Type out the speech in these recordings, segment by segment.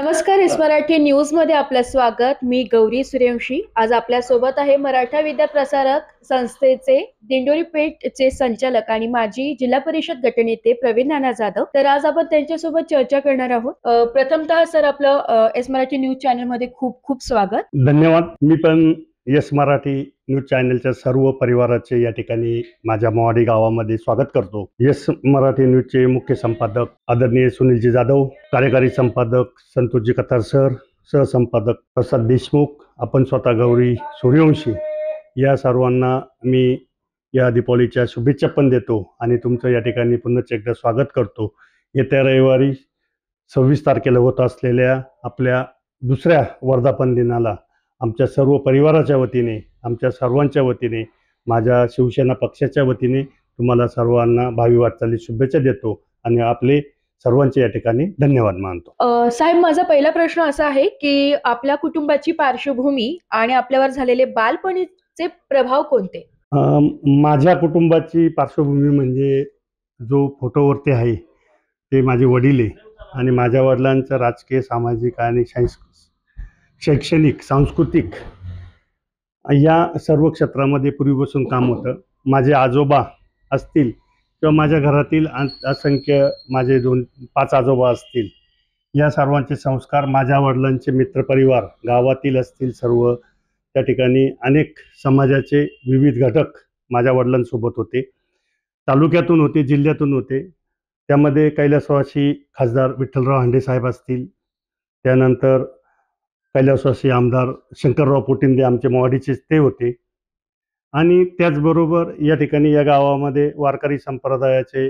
नमस्कार, इस मराठी न्यूज मध्ये आपलं स्वागत। मी गौरी सूर्यवंशी। आज आपल्या सोबत आहे मराठा विद्या प्रसारक संस्थेचे दिंडोरी पेठचे संचालक आणि माजी जिल्हा परिषद गटनेते प्रवीण नाना जाधव। तर आज आपण त्यांच्यासोबत चर्चा करणार आहोत। प्रथमतः सर, आपलं एस मराठी न्यूज चॅनल मध्ये खूप खूप स्वागत। धन्यवाद। मी पण एस मराठी न्यूज चॅनलच्या सर्व परिवाराचे या ठिकाणी माझ्या मोवाडी गावामध्ये स्वागत करतो। एस मराठी न्यूजचे मुख्य संपादक आदरणीय सुनीलजी जाधव, कार्यकारी संपादक संतोषजी कतार सर, सहसंपादक प्रसाद देशमुख, आपण स्वतः गौरी सूर्यवंशी, या सर्वांना मी या दीपावलीच्या शुभेच्छा पण देतो आणि तुमचं या ठिकाणी पुन्हा एकदा स्वागत करतो। येत्या रविवारी 26 तारखेला होत असलेल्या आपल्या दुसऱ्या वर्धापन दिनाला आमच्या सर्व परिवाराच्या वतीने, आमच्या सर्वांच्या वतीने, माझ्या शिवसेना पक्षाच्या वतीने तुम्हाला सर्वांना भावी वाटचाली शुभेच्छा देतो आणि आपले सर्वांचे या ठिकाणी धन्यवाद मानतो। साहेब, माझा पहिला प्रश्न असा आहे की आपल्या कुटुंबाची पार्श्वभूमी आणि आपल्यावर झालेले बालपणीचे प्रभाव कोणते? माझ्या कुटुंबाची पार्श्वभूमी म्हणजे जो फोटोवरती आहे ते माझे वडील आहे आणि माझ्या वडिलांचं राजकीय, सामाजिक आणि शैक्षणिक, सांस्कृतिक या सर्व क्षेत्रामध्ये पूर्वीपासून काम होतं। माझे आजोबा असतील किंवा माझ्या घरातील असंख्य माझे 5 आजोबा असतील, या सर्वांचे संस्कार माझ्या वडिलांचे मित्रपरिवार गावातील असतील सर्व, त्या ठिकाणी अनेक समाजाचे विविध घटक माझ्या वडिलांसोबत होते, तालुक्यातून होते, जिल्ह्यातून होते। त्यामध्ये कैलासवासी खासदार विठ्ठलराव हांडे साहेब असतील, त्यानंतर कैलासवासी आमदार शंकरराव पोटिंदे आमचे मोवाडीचेच ते होते आणि त्याचबरोबर या ठिकाणी या गावामध्ये वारकरी संप्रदायाचे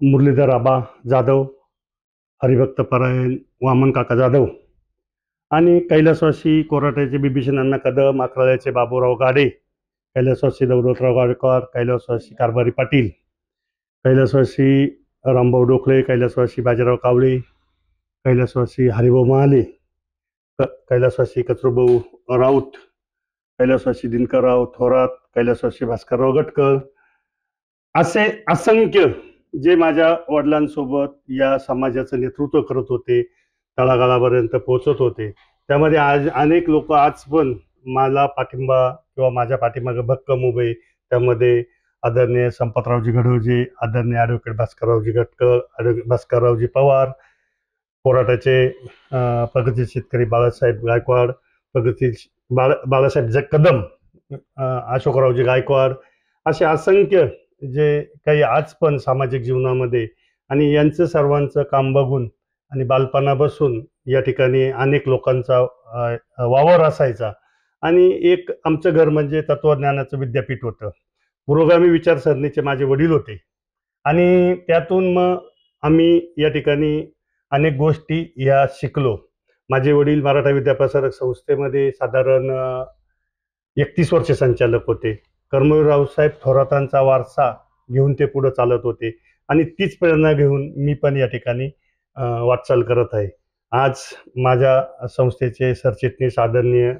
मुरलीधर आबा जाधव, हरिभक्त परायण वामन काका जाधव आणि कैलासवासी कोराट्याचे बिभीषण अण्णा कदम, अकराळ्याचे बाबूराव गाडे, कैलासवासी दौलतराव गायकवाड, कैलासवासी कारभारी पाटील, कैलासवासी रामभाऊ डोकळे, कैलासवासी बाजीराव कावळे, कैलासवासी हरिभाऊ महाले, कैलासवासी कचरूभाऊ राऊत, कैलासवासी दिनकरराव थोरात, कैलासवासी भास्करराव गटकळ, असे असंख्य जे माझ्या वडिलांसोबत या समाजाचं नेतृत्व करत होते, तळागाळापर्यंत पोहोचत होते। त्यामध्ये आज अनेक लोक आज पण मला पाठिंबा किंवा माझ्या पाठीमागे भक्कम उभे, त्यामध्ये आदरणीय संपतरावजी घडवजी, आदरणीय ॲडव्होकेट भास्कररावजी गटकळ, भास्कररावजी पवार, कोराटाचे प्रगती शेतकरी बाळासाहेब गायकवाड, बाळासाहेब कदम, अशोकरावजी गायकवाड, असे असंख्य जे काही आज पण सामाजिक जीवनामध्ये, आणि यांचं सर्वांचं काम बघून आणि बालपणापासून या ठिकाणी अनेक लोकांचा वावर असायचा आणि एक आमचं घर म्हणजे तत्वज्ञानाचं विद्यापीठ होतं। पुरोगामी विचारसरणीचे माझे वडील होते आणि त्यातून मग आम्ही या ठिकाणी अनेक गोष्टी या शिकलो। माझे वडील मराठा विद्या प्रसारक संस्थेमध्ये साधारण 31 वर्ष संचालक होते। कर्मवीर रावसाहेब थोरातांचा वारसा घेऊन ते पुढे चालत होते आणि तीच प्रेरणा घेऊन मी पण या ठिकाणी वाटचाल करत आहे। आज माझ्या संस्थेचे सरचिटणीस आदरणीय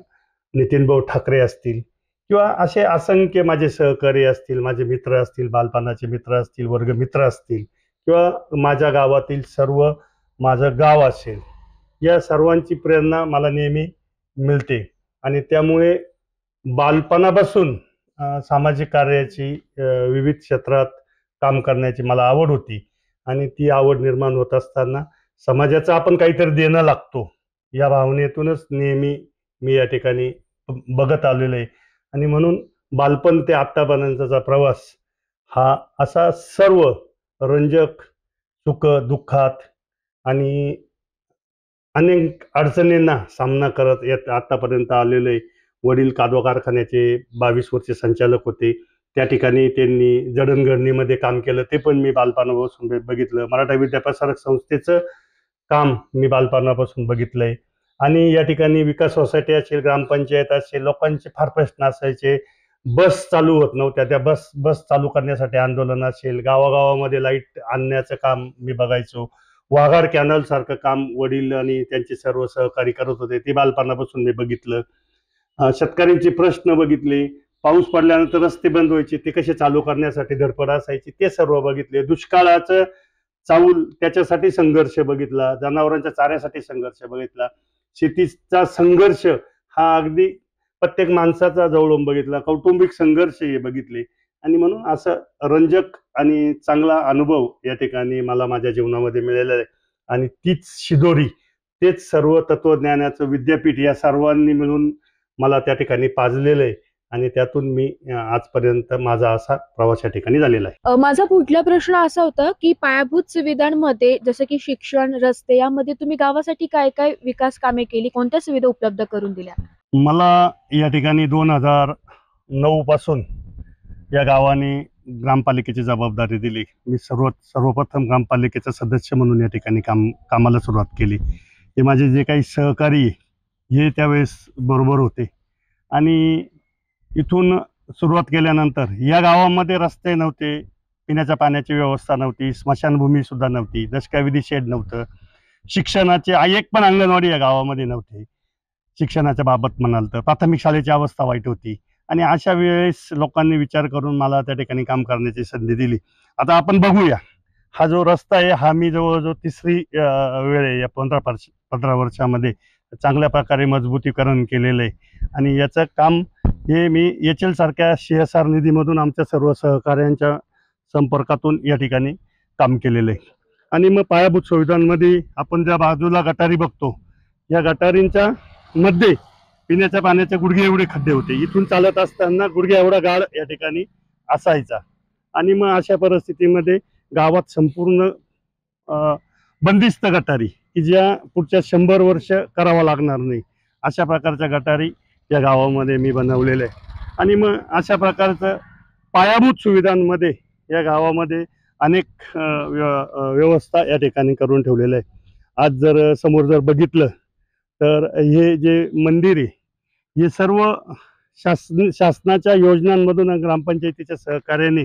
नितीनभाऊ ठाकरे असतील किंवा असे असंख्य माझे सहकारी असतील, माझे मित्र असतील, बालपणाचे मित्र असतील, वर्गमित्र असतील किंवा माझ्या गावातील सर्व, माझं गाव असेल, या सर्वांची प्रेरणा मला नेहमी मिळते आणि त्यामुळे बालपणापासून सामाजिक कार्याची विविध क्षेत्रात काम करण्याची मला आवड होती आणि ती आवड निर्माण होत असताना समाजाचं आपण काहीतरी देणं लागतो या भावनेतूनच नेहमी मी या ठिकाणी बघत आलेलो आहे आणि म्हणून बालपण ते आत्तापर्यंतचा प्रवास हा असा सर्व रंजक, सुख दुःखात आणि अनेक अडचणींना सामना करत येत आतापर्यंत आलेलो आहे। वडील कादवा कारखान्याचे 22 वर्ष संचालक होते, त्या ठिकाणी त्यांनी जडणघडणीमध्ये काम केलं, ते पण मी बालपणापासून बघितलं। मराठा विद्या प्रसारक संस्थेचं काम मी बालपणापासून बघितलंय आणि या ठिकाणी विकास सोसायटी असेल, ग्रामपंचायत असेल, लोकांचे फार प्रश्न असायचे, बस चालू होत नव्हत्या, त्या बस चालू करण्यासाठी आंदोलन असेल, गावागावामध्ये लाईट आणण्याचं काम मी बघायचो, वाघाड कॅनल सारखं काम वडील आणि त्यांचे सर्व सहकारी करत होते, ते बालपणापासून मी बघितलं। शेतकऱ्यांचे प्रश्न बघितले, पाऊस पडल्यानंतर रस्ते बंद व्हायचे, ते कसे चालू करण्यासाठी धडपड असायची, ते सर्व बघितले। दुष्काळाचं चाऊल त्याच्यासाठी संघर्ष बघितला, जनावरांच्या चाऱ्यासाठी संघर्ष बघितला, शेतीचा संघर्ष हा अगदी प्रत्येक माणसाचा जवळून बघितला, कौटुंबिक संघर्ष हे बघितले. आणि म्हणून असं रंजक आणि चांगला अनुभव या ठिकाणी मला माझ्या जीवनामध्ये मिळालेला आहे. आणि तीच शिदोरी, तेच सर्व तत्वज्ञानाचं विद्यापीठ या सर्वांनी मिळून मला त्या ठिकाणी पाजलेलं आहे. आणि त्यातून मी आजपर्यंत माझा असा प्रवास या ठिकाणी झालेला आहे. माझा पुढला प्रश्न असा होता की पायाभूत सुविधांमध्ये जसं की शिक्षण, रस्ते यामध्ये तुम्ही गावासाठी काय काय विकास कामे केली, कोणत्या सुविधा उपलब्ध करून दिल्या? मला या ठिकाणी 2009 पासून या गावाने ग्रामपालिकेची जबाबदारी दिली. मी सर्वप्रथम ग्रामपालिकेचा सदस्य म्हणून या ठिकाणी कामाला सुरुवात केली. हे माझे जे काही सहकारी हे त्यावेळेस बरोबर होते. आणि इथून सुरुवात केल्यानंतर या गावामध्ये रस्ते नव्हते, पिण्याच्या पाण्याची व्यवस्था नव्हती, स्मशानभूमीसुद्धा नव्हती, दशकाविधी शेड नव्हतं, शिक्षणाचे एक पण अंगणवाडी या गावामध्ये नव्हते. शिक्षणाच्या बाबत म्हणाल तर प्राथमिक शाळेची अवस्था वाईट होती. आणि अशा वेळेस लोकांनी विचार करून मला त्या ठिकाणी काम करण्याची संधी दिली. आता आपण बघूया, हा जो रस्ता आहे हा मी जवळजवळ तिसरी वेळ आहे या 15 वर्षामध्ये चांगल्या प्रकारे मजबूतीकरण केलेलं आहे. आणि याचं काम हे मी HL सारख्या CSR निधीमधून आमच्या सर्व सहकाऱ्यांच्या संपर्कातून या ठिकाणी काम केलेलं आहे. आणि मग पायाभूत सुविधांमध्ये आपण ज्या बाजूला गटारी बघतो, या गटारींच्या मध्ये पिण्याच्या पाण्याचे गुडघे एवढे खड्डे होते. इथून चालत असताना गुडघे एवढा गाळ या ठिकाणी असायचा. आणि मग अशा परिस्थितीमध्ये गावात संपूर्ण बंदिस्त गटारी की ज्या पुढच्या 100 वर्ष करावा लागणार नाही, अशा प्रकारच्या गटारी या गावामध्ये मी बनवलेल्या आहे. आणि मग अशा प्रकारचं पायाभूत सुविधांमध्ये या गावामध्ये अनेक व्यवस्था या ठिकाणी करून ठेवलेल्या आहे. आज जर समोर जर बघितलं तर हे जे मंदिर आहे हे सर्व शासनाच्या योजनांमधून ग्रामपंचायतीच्या सहकार्याने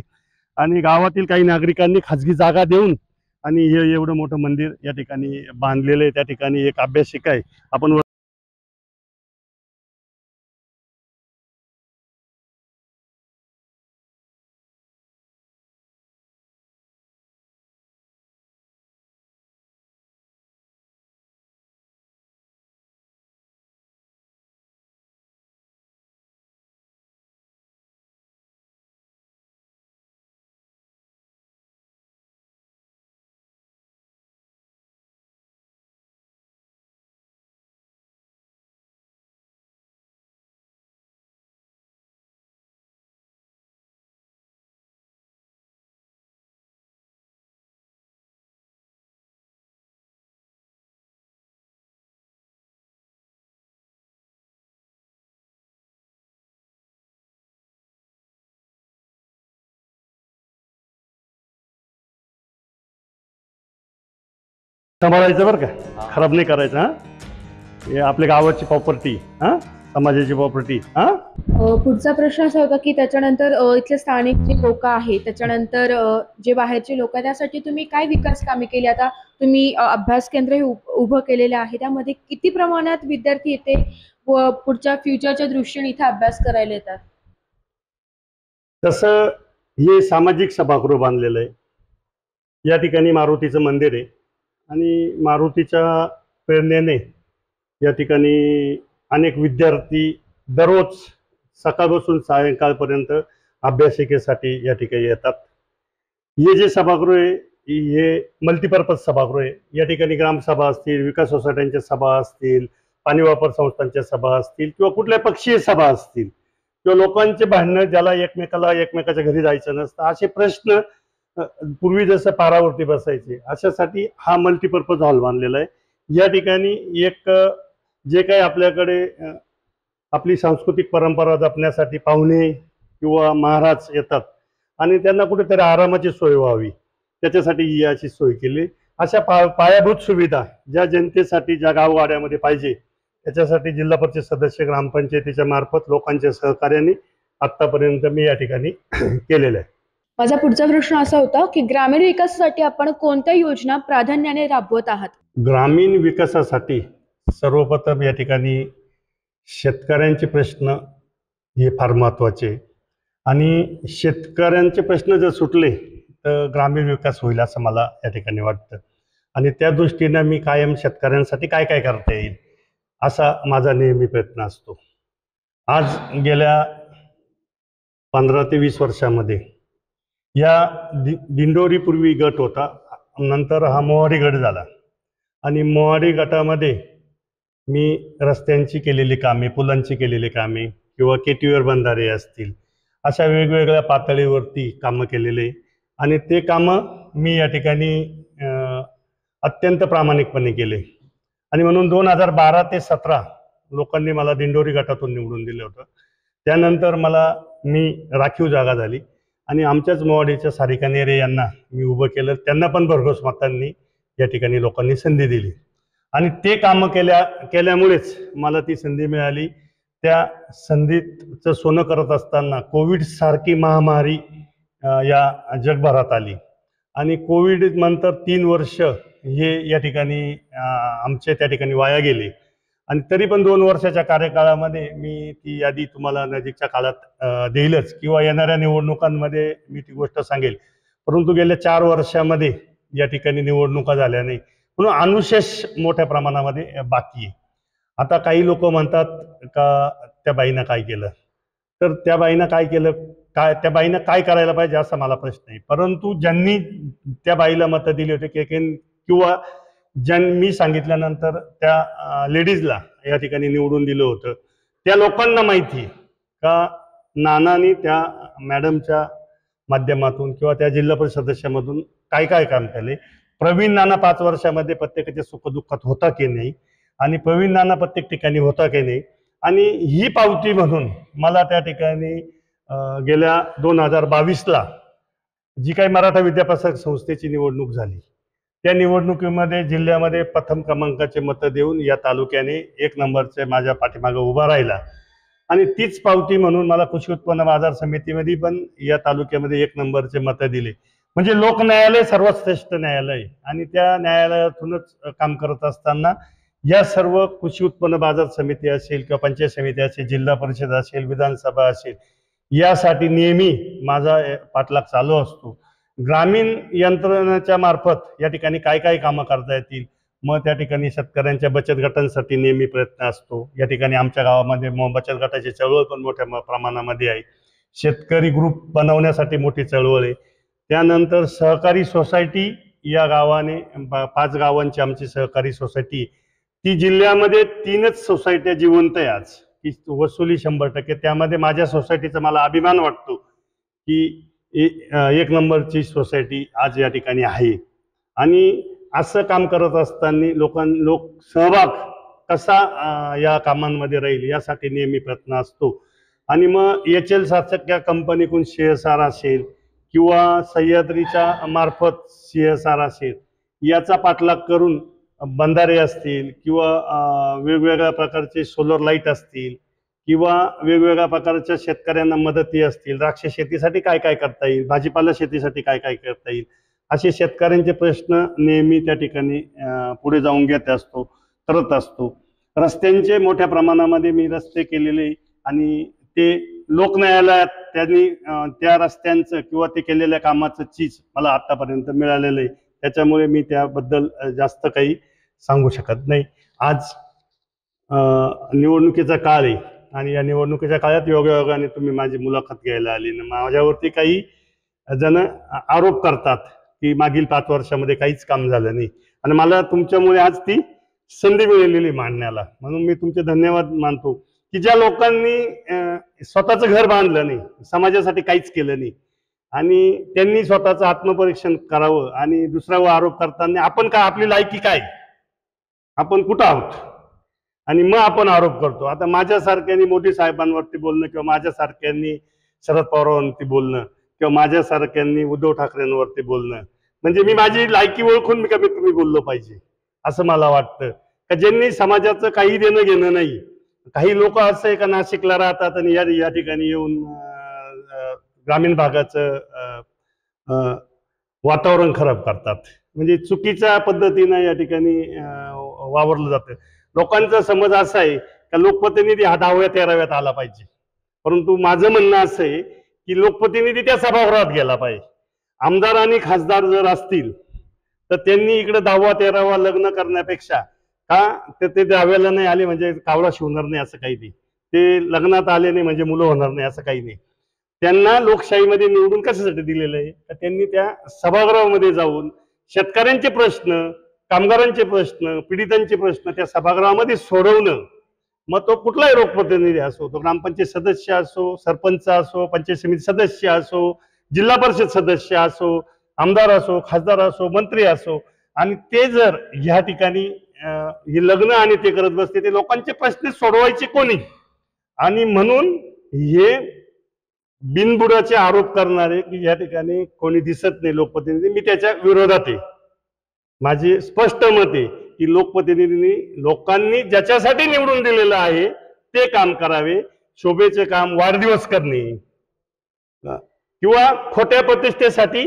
आणि गावातील काही नागरिकांनी खाजगी जागा देऊन आणि हे एवढं मोठं मंदिर या ठिकाणी बांधलेलं आहे. त्या ठिकाणी एक अभ्यासिका आहे. आपण सांभाळायचं बरं का, खराब नाही करायचं. हा, हे आपल्या गावाची प्रॉपर्टी, हा समाजाची प्रॉपर्टी. हा, पुढचा प्रश्न असा होता की त्याच्यानंतर इथले स्थानिक जे लोक आहेत, त्याच्यानंतर जे बाहेरचे लोक आहेत, त्यासाठी तुम्ही काय विकास कामे केली? आता तुम्ही अभ्यास केंद्र हे उभं केलेलं आहे, त्यामध्ये किती प्रमाणात विद्यार्थी येते व पुढच्या फ्युचरच्या दृष्टीने इथे अभ्यास करायला येतात? तसं हे सामाजिक सभागृह बांधलेलं आहे. या ठिकाणी मारुतीचं मंदिर आहे आणि मारुतीच्या प्रेरणेने या ठिकाणी अनेक विद्यार्थी दररोज सकाळपासून सायंकाळपर्यंत अभ्यासिकेसाठी या ठिकाणी येतात. हे जे सभागृह आहे हे मल्टीपर्पज सभागृह आहे. या ठिकाणी ग्रामसभा असतील, विकास सोसायट्यांच्या सभा असतील, पाणी वापर संस्थांच्या सभा असतील किंवा कुठल्या पक्षीय सभा असतील किंवा लोकांचे भांडणं, ज्याला एकमेकाच्या घरी जायचं नसतं, असे प्रश्न पूर्वी जसं पारावरती बसायचे, अशासाठी हा मल्टीपर्पज हॉल बांधलेला आहे. या ठिकाणी एक जे काही आपल्याकडे आपली सांस्कृतिक परंपरा जपण्यासाठी पाहुणे किंवा महाराज येतात आणि त्यांना कुठेतरी आरामाची सोय व्हावी, त्याच्यासाठी ही अशी सोय केली. अशा पायाभूत सुविधा ज्या जनतेसाठी, ज्या गावगाड्यामध्ये पाहिजे, त्याच्यासाठी जिल्हा परिषद सदस्य ग्रामपंचायतीच्या मार्फत लोकांच्या सहकार्याने आतापर्यंत मी या ठिकाणी केलेलं आहे. माझा पुढचा प्रश्न असा होता की ग्रामीण विकासासाठी आपण कोणत्या योजना प्राधान्याने राबवत आहात? ग्रामीण विकासासाठी सर्वप्रथम या ठिकाणी शेतकऱ्यांचे प्रश्न हे फार महत्त्वाचे आणि शेतकऱ्यांचे प्रश्न जर सुटले तर ग्रामीण विकास होईल असं मला या ठिकाणी वाटतं. आणि त्या दृष्टीनं मी कायम शेतकऱ्यांसाठी काय काय करता येईल असा माझा नेहमी प्रयत्न असतो. आज गेल्या 15 ते 20 वर्षामध्ये या दिंडोरीपूर्वी गट होता, नंतर हा मोहाडी गट झाला आणि मोहाडी गटामध्ये मी रस्त्यांची केलेली कामे, पुलांची केलेली कामे किंवा केटीवर बंधारे असतील, अशा वेगवेगळ्या पातळीवरती कामं केलेले आणि ते कामं मी या ठिकाणी अत्यंत प्रामाणिकपणे केले. आणि म्हणून 2012 ते 17 लोकांनी मला दिंडोरी गटातून निवडून दिलं होतं. त्यानंतर मी राखीव जागा झाली आणि आमच्याच मोवाडीच्या सारिका नेरे यांना मी उभं केलं. त्यांना पण भरघोस मतांनी या ठिकाणी लोकांनी संधी दिली आणि ते कामं केल्यामुळेच मला ती संधी मिळाली. त्या संधीचं सोनं करत असताना कोविड सारखी महामारी या जगभरात आली आणि कोविड नंतर 3 वर्ष हे या ठिकाणी आमचे त्या ठिकाणी वाया गेले आणि तरी पण 2 वर्षाच्या कार्यकाळामध्ये मी ती यादी तुम्हाला नजीकच्या काळात देईलच किंवा येणाऱ्या निवडणुकांमध्ये मी ती गोष्ट सांगेल. परंतु गेल्या 4 वर्षामध्ये या ठिकाणी निवडणुका झाल्या नाही, म्हणून अनुशेष मोठ्या प्रमाणामध्ये बाकी आहे. आता काही लोक म्हणतात का त्या बाईनं काय केलं, तर त्या बाईनं काय केलं, त्या बाईनं काय करायला पाहिजे असा मला प्रश्न आहे. परंतु ज्यांनी त्या बाईला मतं दिली होती किंवा मी सांगितल्यानंतर त्या लेडीजला या ठिकाणी निवडून दिलं होतं, त्या लोकांना माहिती का नानांनी त्या मॅडमच्या माध्यमातून किंवा त्या जिल्हा परिषद सदस्यामधून काय काय काम केले. प्रवीण नाना 5 वर्षामध्ये प्रत्येकाच्या सुखदुःखात होता की नाही आणि प्रवीण नाना प्रत्येक ठिकाणी होता की नाही, आणि ही पावती म्हणून मला त्या ठिकाणी गेल्या 2022ला जी काही मराठा विद्याप्रसारक संस्थेची निवडणूक झाली, त्या निवडणुकीमध्ये जिल्ह्यामध्ये प्रथम क्रमांकाचे मतं देऊन या तालुक्याने 1 नंबरचे माझ्या पाठीमागे उभा राहिला आणि तीच पावती म्हणून मला कृषी उत्पन्न बाजार समितीमध्ये पण या तालुक्यामध्ये 1 नंबरचे मतं दिले. म्हणजे लोक न्यायालय सर्वात श्रेष्ठ न्यायालय आणि त्या न्यायालयातूनच काम करत असताना या सर्व कृषी उत्पन्न बाजार समिती असेल किंवा पंचायत समिती असेल, जिल्हा परिषद असेल, विधानसभा असेल, यासाठी नेहमी माझा पाठलाग चालू असतो. ग्रामीण यंत्रणेच्या मार्फत या ठिकाणी काय काय कामं करता येतील, मग त्या ठिकाणी शेतकऱ्यांच्या बचत गटांसाठी नेहमी प्रयत्न असतो. या ठिकाणी आमच्या गावामध्ये बचत गटाची चळवळ पण मोठ्या प्रमाणामध्ये आहे. शेतकरी ग्रुप बनवण्यासाठी मोठी चळवळ आहे. त्यानंतर सहकारी सोसायटी या गावाने 5 गावांची आमची सहकारी सोसायटी, ती जिल्ह्यामध्ये 3च सोसायट्या जिवंत आहे आज, की वसुली 100%. त्यामध्ये माझ्या सोसायटीचा मला अभिमान वाटतो की 1 नंबरची सोसायटी आज या ठिकाणी आहे. आणि असं काम करत असताना लोक सहभाग कसा या कामांमध्ये राहील यासाठी नेहमी प्रयत्न असतो. आणि मग HL सारख्या कंपनीकडून CSR असेल किंवा सह्याद्रीच्या मार्फत CSR असेल, याचा पाठलाग करून बंधारे असतील किंवा वेगवेगळ्या प्रकारचे सोलर लाईट असतील किंवा वेगवेगळ्या प्रकारच्या शेतकऱ्यांना मदती असतील, द्राक्ष शेतीसाठी काय काय करता येईल, भाजीपाला शेतीसाठी काय काय करता येईल, असे शेतकऱ्यांचे प्रश्न नेहमी त्या ठिकाणी पुढे जाऊन घेत असतो, करत असतो. रस्त्यांचे मोठ्या प्रमाणामध्ये मी रस्ते केलेले आणि ते लोकन्यायालयात त्यांनी त्या रस्त्यांचं किंवा ते केलेल्या कामाचं चीज मला आतापर्यंत मिळालेलं आहे. त्याच्यामुळे मी त्याबद्दल जास्त काही सांगू शकत नाही. आज निवडणुकीचा काळ आहे आणि या निवडणुकीच्या काळात योगायोगाने तुम्ही माझी मुलाखत घ्यायला आली ना, माझ्यावरती काही जण आरोप करतात की मागील 5 वर्षामध्ये काहीच काम झालं नाही आणि मला तुमच्यामुळे आज ती संधी मिळालेली मांडण्याला, म्हणून मी तुमचे धन्यवाद मानतो की ज्या लोकांनी स्वतःचं घर बांधलं नाही, समाजासाठी काहीच केलं नाही आणि त्यांनी स्वतःचं आत्मपरीक्षण करावं आणि दुसऱ्यावर आरोप करताना आपण काय, आपली लायकी काय, आपण कुठं आहोत आणि मग आपण आरोप करतो. आता माझ्यासारख्यांनी मोदी साहेबांवरती बोलणं किंवा माझ्यासारख्यांनी शरद पवारांवरती बोलणं किंवा माझ्यासारख्यांनी उद्धव ठाकरेंवरती बोलणं, म्हणजे मी माझी लायकी ओळखून मी कमीत कमी बोललो पाहिजे असं मला वाटतं. का ज्यांनी समाजाचं काही देणं घेणं नाही. काही लोक असं आहे का नाशिकला राहतात आणि या ठिकाणी येऊन ग्रामीण भागाचं वातावरण खराब करतात, म्हणजे चुकीच्या पद्धतीनं या ठिकाणी वावरलं जातं. लोकांचा समज असा आहे का लोकप्रतिनिधी हा 10व्या-13व्यात आला पाहिजे, परंतु माझं म्हणणं असं आहे की लोकप्रतिनिधी त्या सभागृहात गेला पाहिजे आमदार आणि खासदार जर असतील तर त्यांनी इकडे 10वा 13वा लग्न करण्यापेक्षा का ते दहाव्याला नाही आले म्हणजे कावळा शिवणार नाही असं काही नाही, ते लग्नात आले नाही म्हणजे मुलं होणार नाही असं काही नाही. त्यांना लोकशाहीमध्ये निवडून कशासाठी दिलेलं आहे तर त्यांनी त्या सभागृहामध्ये जाऊन शेतकऱ्यांचे प्रश्न, कामगारांचे प्रश्न, पीडितांचे प्रश्न त्या सभागृहामध्ये सोडवणं. मग तो कुठलाही लोकप्रतिनिधी असो, तो ग्रामपंचायत सदस्य असो, सरपंच असो, पंचायत समिती सदस्य असो, जिल्हा परिषद सदस्य असो, आमदार असो, खासदार असो, मंत्री असो, आणि ते जर ह्या ठिकाणी हे लग्न आणि ते करत बसते ते लोकांचे प्रश्न सोडवायचे कोणी. आणि म्हणून हे बिनबुडाचे आरोप करणारे की या ठिकाणी कोणी दिसत नाही लोकप्रतिनिधी, मी त्याच्या विरोधात आहे. माझे स्पष्ट मत आहे की लोकप्रतिनिधींनी लोकांनी ज्याच्यासाठी निवडून दिलेलं आहे ते काम करावे. शोभेचे काम वाढदिवस करणे किंवा खोट्या प्रतिष्ठेसाठी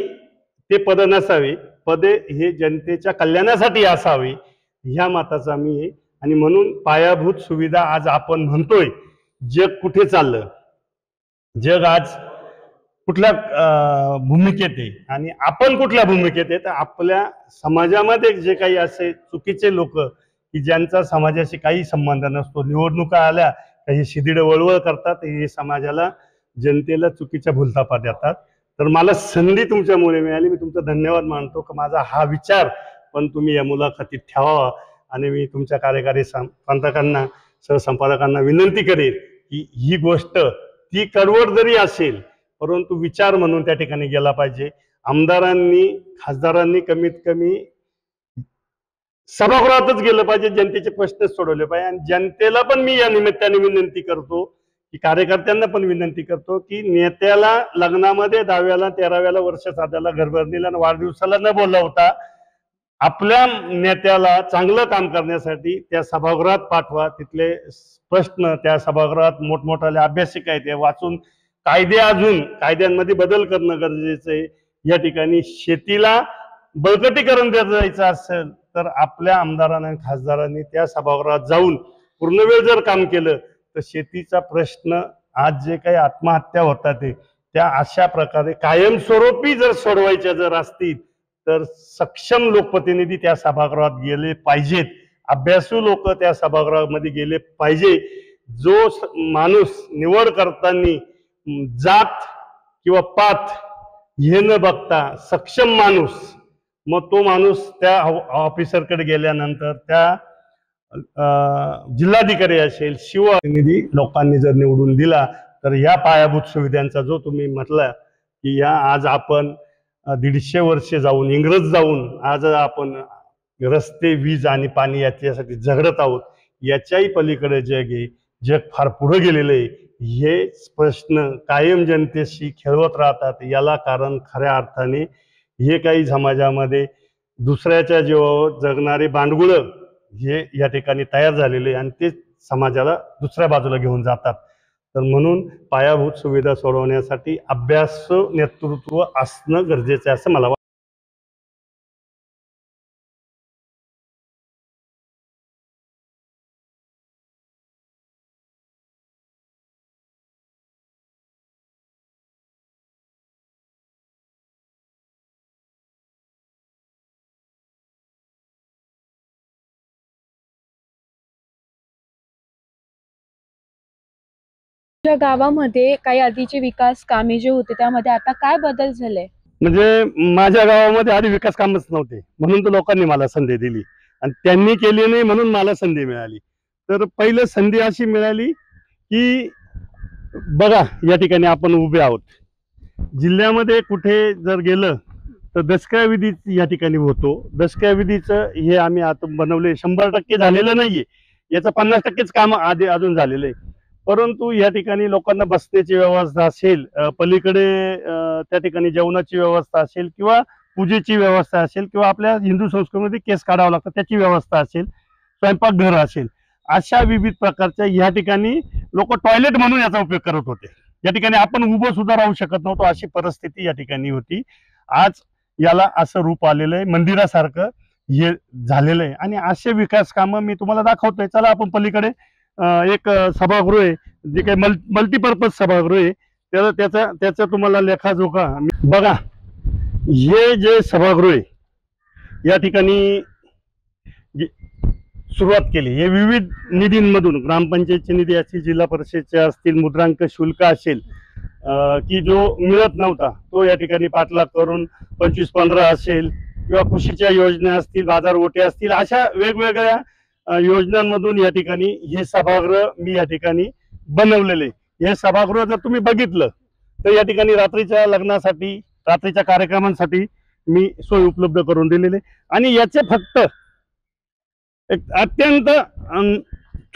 ते पद नसावे, पदे हे जनतेच्या कल्याणासाठी असावे ह्या मताचा मी आहे. आणि म्हणून पायाभूत सुविधा आज आपण म्हणतोय, जग कुठे चाललं, जग आज कुठल्या भूमिकेत आहे आणि आपण कुठल्या भूमिकेत आहे. तर आपल्या समाजामध्ये जे काही असे चुकीचे लोक की ज्यांचा समाजाशी काही संबंध नसतो, निवडणुका आल्या काही शिदिड वळवळ करतात, हे समाजाला जनतेला चुकीच्या भूलथापा देतात. तर मला संधी तुमच्यामुळे मिळाली, मी तुमचा धन्यवाद मानतो की माझा हा विचार पण तुम्ही या मुलाखतीत ठेवावा. आणि मी तुमच्या कार्यकारी संपादकांना, सहसंपादकांना विनंती करेन की ही गोष्ट ती कडवट जरी असेल परंतु विचार म्हणून त्या ठिकाणी गेला पाहिजे. आमदारांनी, खासदारांनी कमीत कमी सभागृहातच गेलं पाहिजे, जनतेचे प्रश्न सोडवले पाहिजे. आणि जनतेला पण मी या निमित्ताने विनंती करतो की कार्यकर्त्यांना पण विनंती करतो की नेत्याला लग्नामध्ये 10व्याला 13व्याला वर्ष साध्याला घरभरणीला वाढदिवसाला न बोलावता आपल्या नेत्याला चांगलं काम करण्यासाठी त्या सभागृहात पाठवा. तिथले प्रश्न त्या सभागृहात मोठमोठाले अभ्यासिक आहेत ते वाचून कायदे, अजून कायद्यांमध्ये बदल करणं गरजेचं आहे. या ठिकाणी शेतीला बळकटीकरण द्यायचं असेल तर आपल्या आमदारांना आणि खासदारांनी त्या सभागृहात जाऊन पूर्ण वेळ जर काम केलं तर शेतीचा प्रश्न आज जे काही आत्महत्या होतात त्या अशा प्रकारे कायमस्वरूपी जर सोडवायच्या जर असतील तर सक्षम लोकप्रतिनिधी त्या सभागृहात गेले पाहिजेत, अभ्यासू लोक त्या सभागृहामध्ये गेले पाहिजे. जो माणूस निवड करताना जात किंवा पात हे न बघता सक्षम माणूस, मग तो माणूस त्या ऑफिसरकडे गेल्यानंतर त्या जिल्हाधिकारी असेल, शिवप्रतिनिधी लोकांनी जर निवडून दिला तर ह्या पायाभूत सुविधांचा जो तुम्ही म्हटला की या आज आपण 150 वर्षे जाऊन, इंग्रज जाऊन आज आपण रस्ते, वीज आणि पाणी याच्यासाठी झगडत आहोत, याच्याही पलीकडे जग आहे. जग फार पुढे गेलेलं आहे. हे प्रश्न कायम जनतेशी खेळवत राहतात. याला कारण खऱ्या अर्थाने हे काही समाजामध्ये दुसऱ्याच्या जीवावर जगणारे बांडगुळं हे या ठिकाणी तयार झालेले आणि ते समाजाला दुसऱ्या बाजूला घेऊन जातात. तर म्हणून पायाभूत सुविधा सोडवण्यासाठी अभ्यासू नेतृत्व असणं गरजेचं आहे असं मला वाटतं. तुमच्या गावामध्ये काही आधीचे विकास कामे जे होते त्यामध्ये आता काय बदल झाले? म्हणजे माझ्या गावामध्ये आधी विकास कामच नव्हते म्हणून तर लोकांनी मला संधी दिली आणि त्यांनी केली नाही म्हणून मला संधी मिळाली. तर पहिलं संधी अशी मिळाली की बघा या ठिकाणी आपण उभे आहोत, जिल्ह्यामध्ये कुठे जर गेलं तर दसका विधी या ठिकाणी होतो. दसका विधीचं हे आम्ही आता बनवले, 100% झालेलं नाहीये, याचं 50%च काम आधी अजून झालेलं आहे. परंतु या ठिकाणी लोकांना बसण्याची व्यवस्था असेल, पलीकडे त्या ठिकाणी जेवणाची व्यवस्था असेल किंवा पूजेची व्यवस्था असेल किंवा आपल्या हिंदू संस्कृतीमध्ये केस काढावं लागतं त्याची व्यवस्था असेल, स्वयंपाकघर असेल, अशा विविध प्रकारच्या या ठिकाणी लोक टॉयलेट म्हणून याचा उपयोग करत होते. या ठिकाणी आपण उभं सुद्धा राहू शकत नव्हतो, अशी परिस्थिती या ठिकाणी होती. आज याला असं रूप आलेलं आहे, मंदिरासारखं हे झालेलं आहे. आणि असे विकास कामं मी तुम्हाला दाखवतोय. चला आपण पलीकडे एक सभागृह आहे, जे काही मल्टीपर्पज सभागृह आहे, त्याचा तुम्हाला लेखाजोखा बघा. हे जे सभागृह आहे या ठिकाणी सुरुवात केली, हे विविध निधींमधून ग्रामपंचायतचे निधी असतील, जिल्हा परिषदचे असतील, मुद्रांक शुल्क असेल की जो मिळत नव्हता तो या ठिकाणी 5 लाख करून 25-15 असेल, किंवा कृषीच्या योजना असतील, बाजार ओटे असतील, अशा वेगवेगळ्या योजनांमधून या ठिकाणी हे सभागृह मी या ठिकाणी बनवलेले. हे सभागृह जर तुम्ही बघितलं तर या ठिकाणी रात्रीच्या लग्नासाठी, रात्रीच्या कार्यक्रमांसाठी मी सोय उपलब्ध करून दिलेले. आणि याचे फक्त एक अत्यंत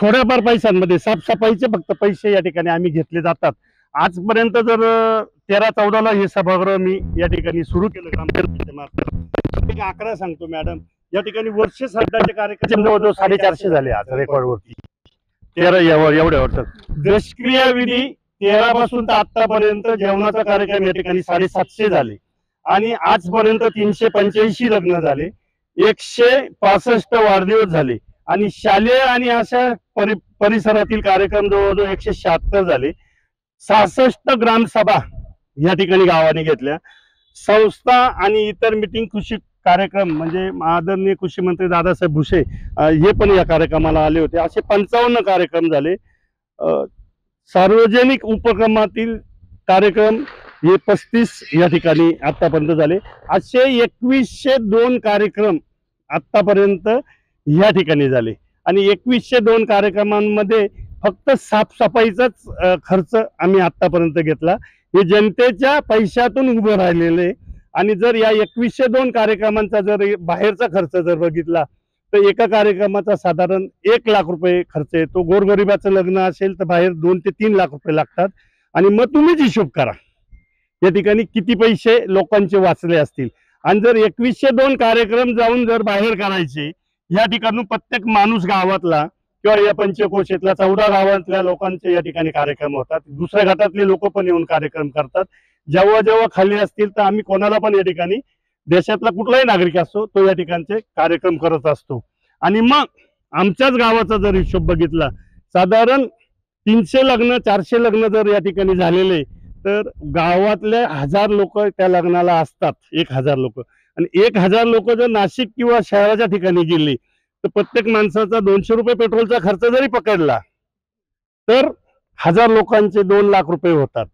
थोड्याफार पैशांमध्ये साफसफाईचे फक्त पैसे या ठिकाणी आम्ही घेतले जातात. आजपर्यंत जर 13-14ला हे सभागृह मी या ठिकाणी सुरू केलं ग्रामपंचायतीमार्फत. एक आकडा सांगतो मॅडम, या ठिकाणी वर्ष श्राद्धाचे कार्यक्रम जवळजवळ 450 झाले आज रेकॉर्डवरती. 13 एवढ्या वर्षात दशक्रिया विधी 13 पासून तर आतापर्यंत जेवणाचा कार्यक्रम या ठिकाणी 750 झाले. आणि आजपर्यंत 385 लग्न झाले, 165 वाढदिवस झाले. आणि शालेय आणि अशा परिसरातील कार्यक्रम जवळजवळ 176 झाले. 66 ग्रामसभा या ठिकाणी गावाने घेतल्या. संस्था आणि इतर मीटिंग, कृषी कार्यक्रम म्हणजे आदरणीय कृषी मंत्री दादासाहेब भुसे हे पण या कार्यक्रमाला आले होते. असे 55 कार्यक्रम झाले. सार्वजनिक उपक्रमातील कार्यक्रम हे 35 या ठिकाणी आतापर्यंत झाले. असे 2102 कार्यक्रम आतापर्यंत या ठिकाणी झाले. आणि 2102 कार्यक्रमांमध्ये फक्त साफसफाईचाच खर्च आम्ही आतापर्यंत घेतला. हे जनतेच्या पैशातून उभं राहिलेले. आणि जर या 2102 कार्यक्रमांचा जर बाहेरचा खर्च जर बघितला तर एका कार्यक्रमाचा साधारण 1 लाख रुपये खर्च येतो. गोरगरिबाचं लग्न असेल तर बाहेर 2 ते 3 लाख रुपये लागतात. आणि मग तुम्हीच हिशोब करा या ठिकाणी किती पैसे लोकांचे वाचले असतील. आणि जर 2102 कार्यक्रम जाऊन जर बाहेर करायचे, या ठिकाणी प्रत्येक माणूस गावातला किंवा या पंचकोशेतल्या 14 गावातल्या लोकांचे या ठिकाणी कार्यक्रम होतात. दुसऱ्या गटातले लोक पण येऊन कार्यक्रम करतात. जेव्हा जेव्हा खाली असतील तर आम्ही कोणाला पण या ठिकाणी, देशातला कुठलाही नागरिक असतो तो या ठिकाणचे कार्यक्रम करत असतो. आणि मग आमच्याच गावाचा जर हिशोब बघितला, साधारण 300 लग्न 400 लग्न जर या ठिकाणी झालेले तर गावातले 1000 लोक त्या लग्नाला असतात. 1000 लोक. आणि 1000 लोक जर नाशिक किंवा शहराच्या ठिकाणी गेले तर प्रत्येक माणसाचा 200 रुपये पेट्रोलचा खर्च जरी पकडला तर 1000 लोकांचे 2 लाख रुपये होतात.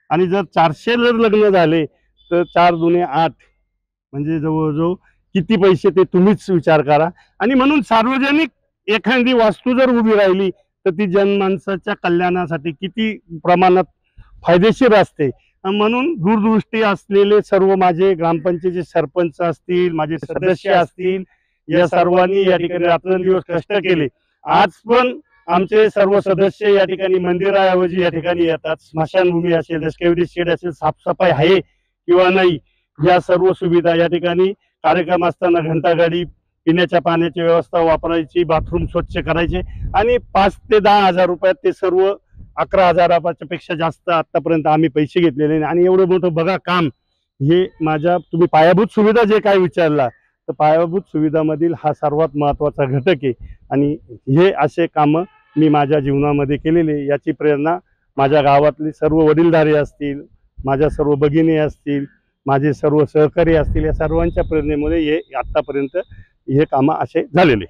आणि जर 400 जर लग्न झाले तर 4 दुने 8 म्हणजे जवळजवळ किती पैसे ते तुम्हीच विचार करा. आणि म्हणून सार्वजनिक एखादी वास्तू जर उभी राहिली तर ती जनमानसाच्या कल्याणासाठी किती प्रमाणात फायदेशीर असते. म्हणून दूरदृष्टी असलेले सर्व माझे ग्रामपंचायतीचे सरपंच असतील, माझे सदस्य असतील, या सर्वांनी या ठिकाणी रात्रंदिवस कष्ट केले. आज पण आमचे सर्व सदस्य या ठिकाणी मंदिराऐवजी या ठिकाणी येतात. स्मशानभूमी असेल, दशकविधी शेड असेल, साफसफाई आहे किंवा नाही, या सर्व सुविधा या ठिकाणी कार्यक्रम असताना घंटागाडी, पिण्याच्या पाण्याची व्यवस्था वापरायची, बाथरूम स्वच्छ करायचे. आणि 5 ते 10 हजार रुपयात ते सर्व 11,000 पेक्षा जास्त आतापर्यंत आम्ही पैसे घेतलेले. आणि एवढं मोठं बघा काम, हे माझ्या, तुम्ही पायाभूत सुविधा जे काय विचारला तर पायाभूत सुविधामधील हा सर्वात महत्त्वाचा घटक आहे. आणि हे असे कामं मी माझ्या जीवनामध्ये केलेले. याची प्रेरणा माझ्या गावातली सर्व वडीलधारे असतील, माझ्या सर्व भगिनी असतील, माझे सर्व सहकारी असतील, या सर्वांच्या प्रेरणेमुळे हे आतापर्यंत हे कामं असे झालेले.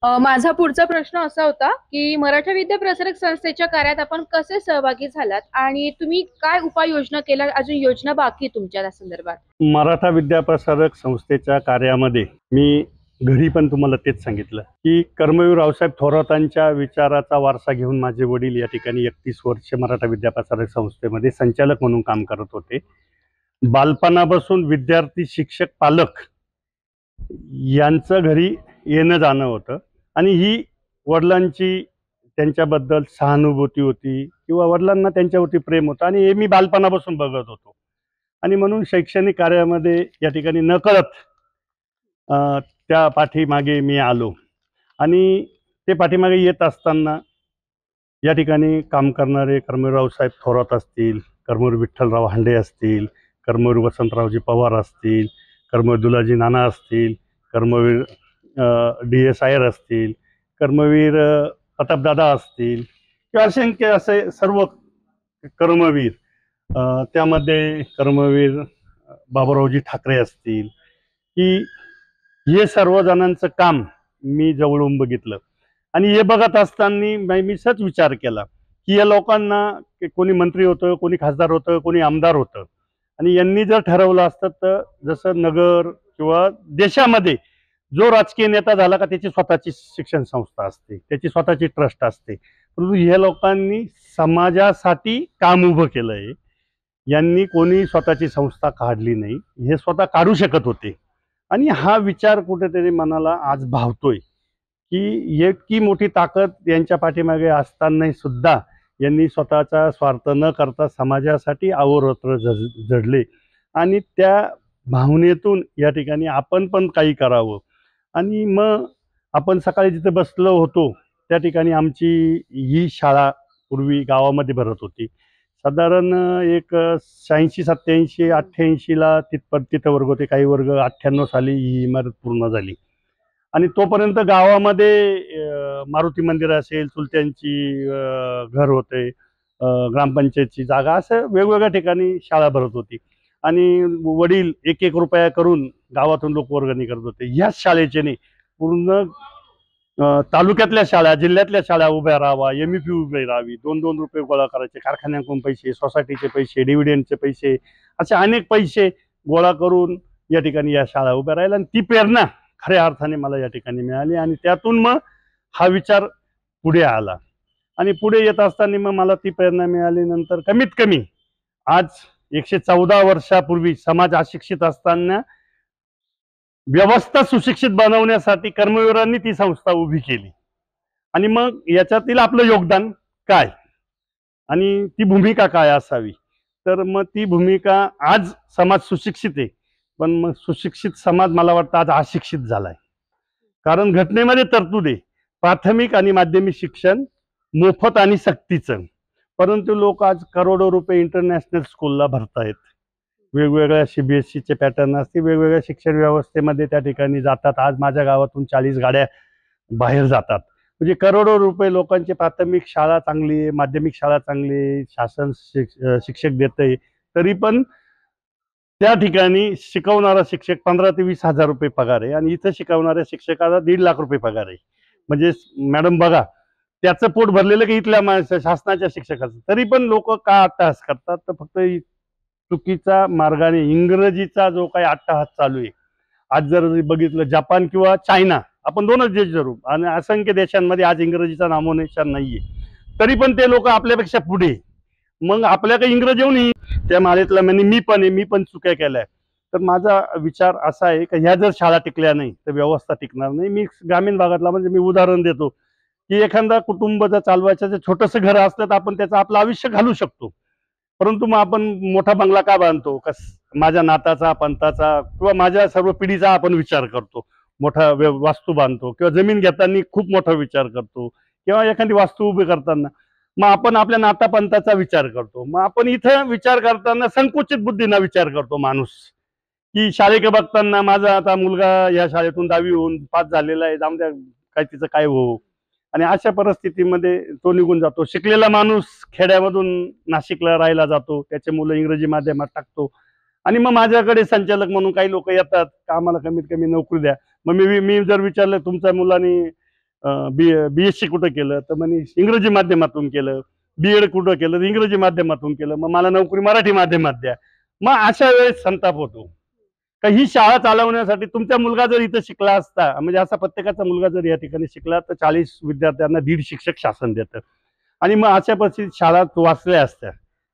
माझा पुढचा प्रश्न असा होता की मराठा विद्या प्रसारक संस्थेच्या कार्यात आपण कसे सहभागी झालात आणि तुम्ही काय उपाययोजना केल्या, अजून योजना बाकी तुमच्या त्या संदर्भात? मराठा विद्या प्रसारक संस्थेच्या कार्यामध्ये मी घरी पण तुम्हाला तेच सांगितलं की कर्मवीर रावसाहेब थोरातांच्या विचाराचा वारसा घेऊन माझे वडील या ठिकाणी 31 वर्ष मराठा विद्या प्रसारक संस्थेमध्ये संचालक म्हणून काम करत होते. बालपणापासून विद्यार्थी, शिक्षक, पालक यांचं घरी येणं जाणं होतं. आणि ही वडिलांची त्यांच्याबद्दल सहानुभूती होती किंवा वडिलांना त्यांच्यावरती प्रेम होतं. आणि हे मी बालपणापासून बघत होतो. आणि म्हणून शैक्षणिक कार्यामध्ये या ठिकाणी नकळत त्या पाठीमागे मी आलो. आणि ते पाठीमागे येत असताना या ठिकाणी काम करणारे कर्मवीरराव साहेब थोरात असतील, कर्मवीर विठ्ठलराव हांडे असतील, कर्मवीर वसंतरावजी पवार असतील, कर्मवीर दुलाजी नाना असतील, कर्मवीर DS आयर असतील, कर्मवीर प्रतापदादा असतील, किंवा असंख्य असे सर्व कर्मवीर त्यामध्ये कर्मवीर बाबूरावजी ठाकरे असतील, की हे सर्व जणांचं काम मी जवळून बघितलं. आणि हे बघत असताना मी सच विचार केला की या लोकांना कोणी मंत्री होतं, कोणी खासदार होतं, कोणी आमदार होतं, आणि यांनी जर ठरवलं असतं तर जसं नगर किंवा देशामध्ये जो राजकीय नेता झाला का त्याची स्वतःची शिक्षण संस्था असते, त्याची स्वतःची ट्रस्ट असते. परंतु ह्या लोकांनी समाजासाठी काम उभं केलंय. यांनी कोणी स्वतःची संस्था काढली नाही, हे स्वतः काढू शकत होते. आणि हा विचार कुठेतरी मनाला आज भावतोय की इतकी मोठी ताकद यांच्या पाठीमागे असतानाही सुद्धा यांनी स्वतःचा स्वार्थ न करता समाजासाठी अहोरात्र झडले. आणि त्या भावनेतून या ठिकाणी आपण पण काही करावं. आणि मग आपण सकाळी जिथे बसलो होतो त्या ठिकाणी आमची ही शाळा पूर्वी गावामध्ये भरत होती. साधारण एक 86, 87, 88ला तिथं वर्ग होते. काही वर्ग 98 साली ही इमारत पूर्ण झाली. आणि तोपर्यंत गावामध्ये मारुती मंदिर असेल, चुलत्यांची घर होते, ग्रामपंचायतची जागा, असं वेगवेगळ्या ठिकाणी शाळा भरत होती. आणि वडील 1-1 रुपया करून गावातून लोक वर्गणी करत होते. ह्याच शाळेचे नाही, पूर्ण तालुक्यातल्या शाळा, जिल्ह्यातल्या शाळा उभ्या राहावा, MEP उभी राहावी, 2-2 रुपये गोळा करायचे, कारखान्यांकडून पैसे, सोसायटीचे पैसे, डिव्हिडंडचे पैसे, असे अनेक पैसे गोळा करून या ठिकाणी या शाळा उभ्या राहिल्या. आणि ती प्रेरणा खऱ्या अर्थाने मला या ठिकाणी मिळाली. आणि त्यातून मग हा विचार पुढे आला. आणि पुढे येत असताना मग मला ती प्रेरणा मिळाली. नंतर कमीत कमी आज 114 वर्षापूर्वी समाज अशिक्षित असताना व्यवस्था सुशिक्षित बनवण्यासाठी कर्मवीरांनी ती संस्था उभी केली. आणि मग याच्यातील आपलं योगदान काय आणि ती भूमिका काय असावी. तर मग ती भूमिका, आज समाज सुशिक्षित आहे, पण मग सुशिक्षित समाज मला वाटतं आज अशिक्षित झालाय. कारण घटनेमध्ये तरतूद आहे प्राथमिक आणि माध्यमिक शिक्षण मोफत आणि सक्तीचं. परंतु लोक आज करोडो रुपये इंटरनॅशनल स्कूलला भरतायत. वेगवेगळ्या CBSEचे पॅटर्न असतील, वेगवेगळ्या शिक्षण व्यवस्थेमध्ये त्या ठिकाणी जातात. आज माझ्या गावातून 40 गाड्या बाहेर जातात. म्हणजे करोडो रुपये लोकांची प्राथमिक शाळा चांगली आहे, माध्यमिक शाळा चांगली आहे, शासन शिक्षक देतंय, तरी पण त्या ठिकाणी शिकवणारा शिक्षक 15 ते 20 हजार रुपये पगार आहे. आणि इथं शिकवणाऱ्या शिक्षकाला 1.5 लाख रुपये पगार आहे. म्हणजे मॅडम बघा, त्याचं पोट भरलेलं की इथल्या शासनाच्या शिक्षकाचं. तरी पण लोक का अट्टहास करतात, तर फक्त चुकीचा मार्गाने इंग्रजीचा जो काही अट्टहास चालू आहे. आज जर बघितलं जपान किंवा चायना, आपण 2च देश धरू, आणि असंख्य देशांमध्ये आज इंग्रजीचा नामोनिशाण नाहीये, तरी पण ते लोक आपल्यापेक्षा पुढे. मग आपल्याकडे इंग्रजी येऊन त्या माळेतला म्हणजे मी पण चुक्या केल्या. तर माझा विचार असा आहे की ह्या जर शाळा टिकल्या नाही तर व्यवस्था टिकणार नाही. मी ग्रामीण भागातला, म्हणजे मी उदाहरण देतो की एखादा कुटुंब जर चालवायचं, जर छोटंसं घर असलं तर आपण त्याचं आपलं आयुष्य घालू शकतो. परंतु मग आपण मोठा बंगला का बांधतो? माझ्या नाताचा, पंथाचा किंवा माझ्या सर्व पिढीचा आपण विचार करतो. मोठा वास्तू बांधतो, किंवा जमीन घेताना खूप मोठा विचार करतो, किंवा एखादी वास्तू उभी करताना मग आपण आपल्या नातापंथाचा विचार करतो. मग आपण इथं विचार करताना संकुचित बुद्धीना विचार करतो माणूस, की शाळेकडे बघताना माझा आता मुलगा या शाळेतून 10वी होऊन पास झालेला आहे, जाऊन द्या काय तिचं काय हो. आणि अशा परिस्थितीमध्ये तो निघून जातो. शिकलेला माणूस खेड्यामधून नाशिकला राहायला जातो, त्याचे मुलं इंग्रजी माध्यमात टाकतो. आणि मग माझ्याकडे संचालक म्हणून काही लोक येतात का आम्हाला कमीत कमी नोकरी द्या. मग मी जर विचारलं तुमच्या मुलांनी BSc कुठं केलं, तर म्हणे इंग्रजी माध्यमातून केलं. B.Ed कुठं केलं, तर इंग्रजी माध्यमातून केलं. मग मला नोकरी मराठी माध्यमात द्या. मग अशा वेळेस संताप होतो का ही शाळा चालवण्यासाठी तुमचा मुलगा जर इथं शिकला असता, म्हणजे असा प्रत्येकाचा मुलगा जर या ठिकाणी शिकला तर 40 विद्यार्थ्यांना 1.5 शिक्षक शासन देतं. आणि मग अशा परिस्थितीत शाळा वाचल्या असत्या.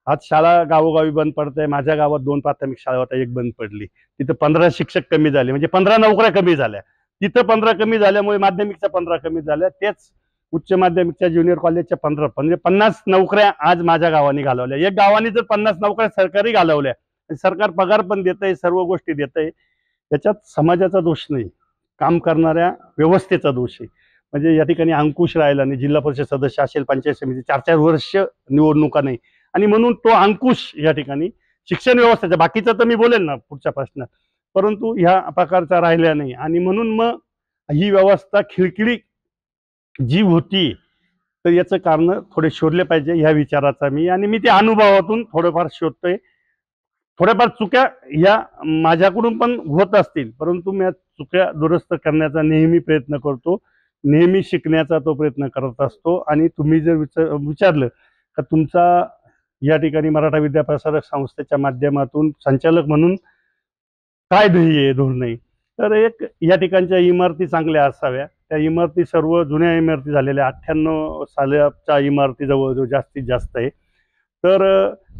आज शाळा गावोगावी बंद पडत आहे. माझ्या गावात 2 प्राथमिक शाळा होत्या, 1 बंद पडली. तिथं 15 शिक्षक कमी झाले, म्हणजे 15 नोकऱ्या कमी झाल्या. तिथं 15 कमी झाल्यामुळे माध्यमिकच्या 15 कमी झाल्या. तेच उच्च माध्यमिकच्या ज्युनियर कॉलेजच्या 15, म्हणजे 50 नोकऱ्या आज माझ्या गावाने घालवल्या. एक गावाने जर 50 नोकऱ्या सरकारी घालवल्या, सरकार पगार पण देत आहे, सर्व गोष्टी देत आहे, त्याच्यात समाजाचा दोष नाही, काम करणाऱ्या व्यवस्थेचा दोष आहे. म्हणजे या ठिकाणी अंकुश राहिला नाही. जिल्हा परिषद सदस्य असेल, पंचायत समिती 4-4 वर्ष निवडणुका नाही. आणि म्हणून तो अंकुश या ठिकाणी शिक्षण व्यवस्थेचा, बाकीचं तर मी बोलेल ना पुढच्या प्रश्नात, परंतु ह्या प्रकारचा राहिल्या नाही. आणि म्हणून मग ही व्यवस्था खिळखिळी जी होती तर याचं कारण थोडे शोधले पाहिजे ह्या विचाराचा मी, आणि मी ते अनुभवातून थोडंफार शोधतोय. थोड्याफार चुक्या ह्या माझ्याकडून पण होत असतील, परंतु मी चुक्या दुरुस्त करण्याचा नेहमी प्रयत्न करतो. नेहमी शिकण्याचा तो प्रयत्न करत असतो. आणि तुम्ही जर विचारलं का तुमचा या ठिकाणी मराठा विद्याप्रसारक संस्थेच्या माध्यमातून संचालक म्हणून काय ध्येय आहे, धोरण आहे, तर एक या ठिकाणच्या इमारती चांगल्या असाव्या. त्या इमारती सर्व जुन्या इमारती झालेल्या 98 सालाच्या इमारती जवळजवळ जास्तीत जास्त आहे. तर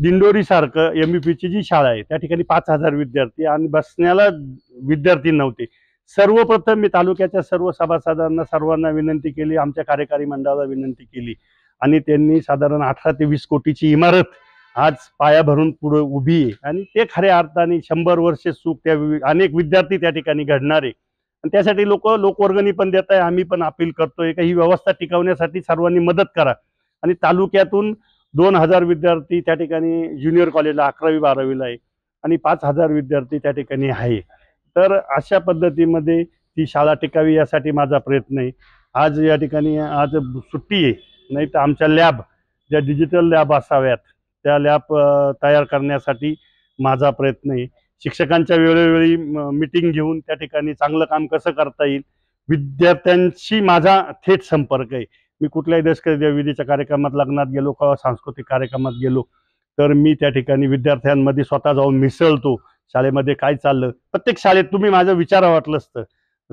दिंडोरी सारखं एमयूपीची जी शाळा आहे त्या ठिकाणी 5,000 विद्यार्थी आणि बसण्याला विद्यार्थी नव्हते. सर्वप्रथम मी तालुक्याच्या सर्व सभासदांना सर्वांना विनंती केली, आमच्या कार्यकारी मंडळाला विनंती केली, आणि त्यांनी साधारण 18 ते 20 कोटीची इमारत आज पाया भरून पुढे उभी आहे. आणि ते खऱ्या अर्थाने 100 वर्षे सुख त्या अनेक विद्यार्थी त्या ठिकाणी घडणार आहे. आणि त्यासाठी लोकवर्गणी पण देत आहे. आम्ही पण अपील करतोय की ही व्यवस्था टिकवण्यासाठी सर्वांनी मदत करा. आणि तालुक्यातून 2,000 विद्यार्थी त्या ठिकाणी ज्युनियर कॉलेजला 11वी-12वीला आहे आणि 5,000 विद्यार्थी त्या ठिकाणी आहे. तर अशा पद्धतीमध्ये ती शाळा टिकावी यासाठी माझा प्रयत्न आहे. आज या ठिकाणी आज सुट्टी आहे, नाही तर आमच्या लॅब ज्या डिजिटल लॅब असाव्यात त्या लॅब तयार करण्यासाठी माझा प्रयत्न आहे. शिक्षकांच्या वेळोवेळी मीटिंग घेऊन त्या ठिकाणी चांगलं काम कसं करता येईल, विद्यार्थ्यांशी माझा थेट संपर्क आहे. मी कुठल्याही देशकार्य विधीच्या कार्यक्रमात, लग्नात गेलो किंवा सांस्कृतिक कार्यक्रमात गेलो तर मी त्या ठिकाणी विद्यार्थ्यांमध्ये स्वतः जाऊन मिसळतो. शाळेमध्ये काय चाललं, प्रत्येक शाळेत तुम्ही माझं विचारा वाटलं असतं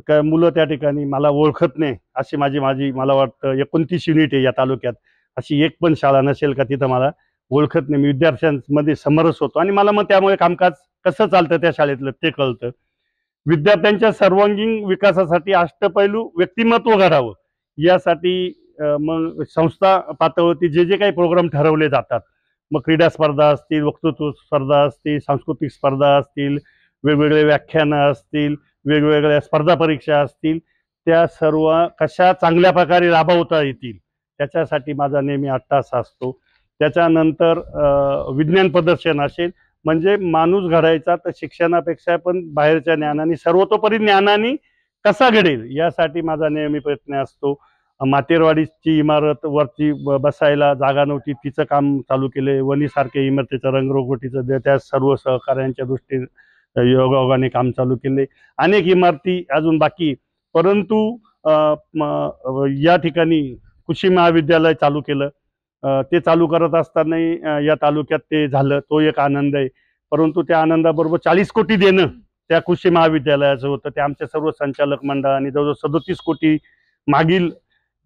का मुलं त्या ठिकाणी मला ओळखत नाही अशी माझी मला वाटतं 29 युनिट आहे या तालुक्यात, अशी एक पण शाळा नसेल का तिथं मला ओळखत नाही. मी विद्यार्थ्यांमध्ये समरस होतो आणि मला मग त्यामुळे कामकाज कसं चालतं त्या शाळेतलं ते कळतं. विद्यार्थ्यांच्या सर्वांगीण विकासासाठी अष्टपैलू व्यक्तिमत्व घडावं यासाठी मग संस्था पातळीवरती जे काही प्रोग्राम ठरवले जातात, मग क्रीडा स्पर्धा असतील, वक्तृत्व स्पर्धा असतील, सांस्कृतिक स्पर्धा असतील, वेगवेगळे व्याख्यानं असतील, वेगवेगळ्या स्पर्धा परीक्षा असतील, त्या सर्व कशा चांगल्या प्रकारे राबवता येतील त्याच्यासाठी माझा नेहमी अट्टास असतो. त्याच्यानंतर विज्ञान प्रदर्शन असेल, म्हणजे माणूस घडायचा तर शिक्षणापेक्षा पण बाहेरच्या ज्ञानाने, सर्वतोपरी ज्ञानाने कसा घडेल यासाठी माझा नेहमी प्रयत्न असतो. मातेरवाडीची इमारत वरती बसायला जागा नव्हती, तिचं काम चालू केले. वणीसारखे इमारतीचं रंगरंगोटीचं त्या सर्व सहकाऱ्यांच्या दृष्टीने योगायोगाने काम चालू केले. अनेक इमारती अजून बाकी, परंतु या ठिकाणी कृषी महाविद्यालय चालू केलं. ते चालू करत असताना या तालुक्यात ते झालं, तो एक आनंद आहे. परंतु त्या आनंदाबरोबर 40 कोटी देणं त्या कृषी महाविद्यालयाचं होतं. ते आमच्या सर्व संचालक मंडळाने जवळजवळ 37 कोटी मागील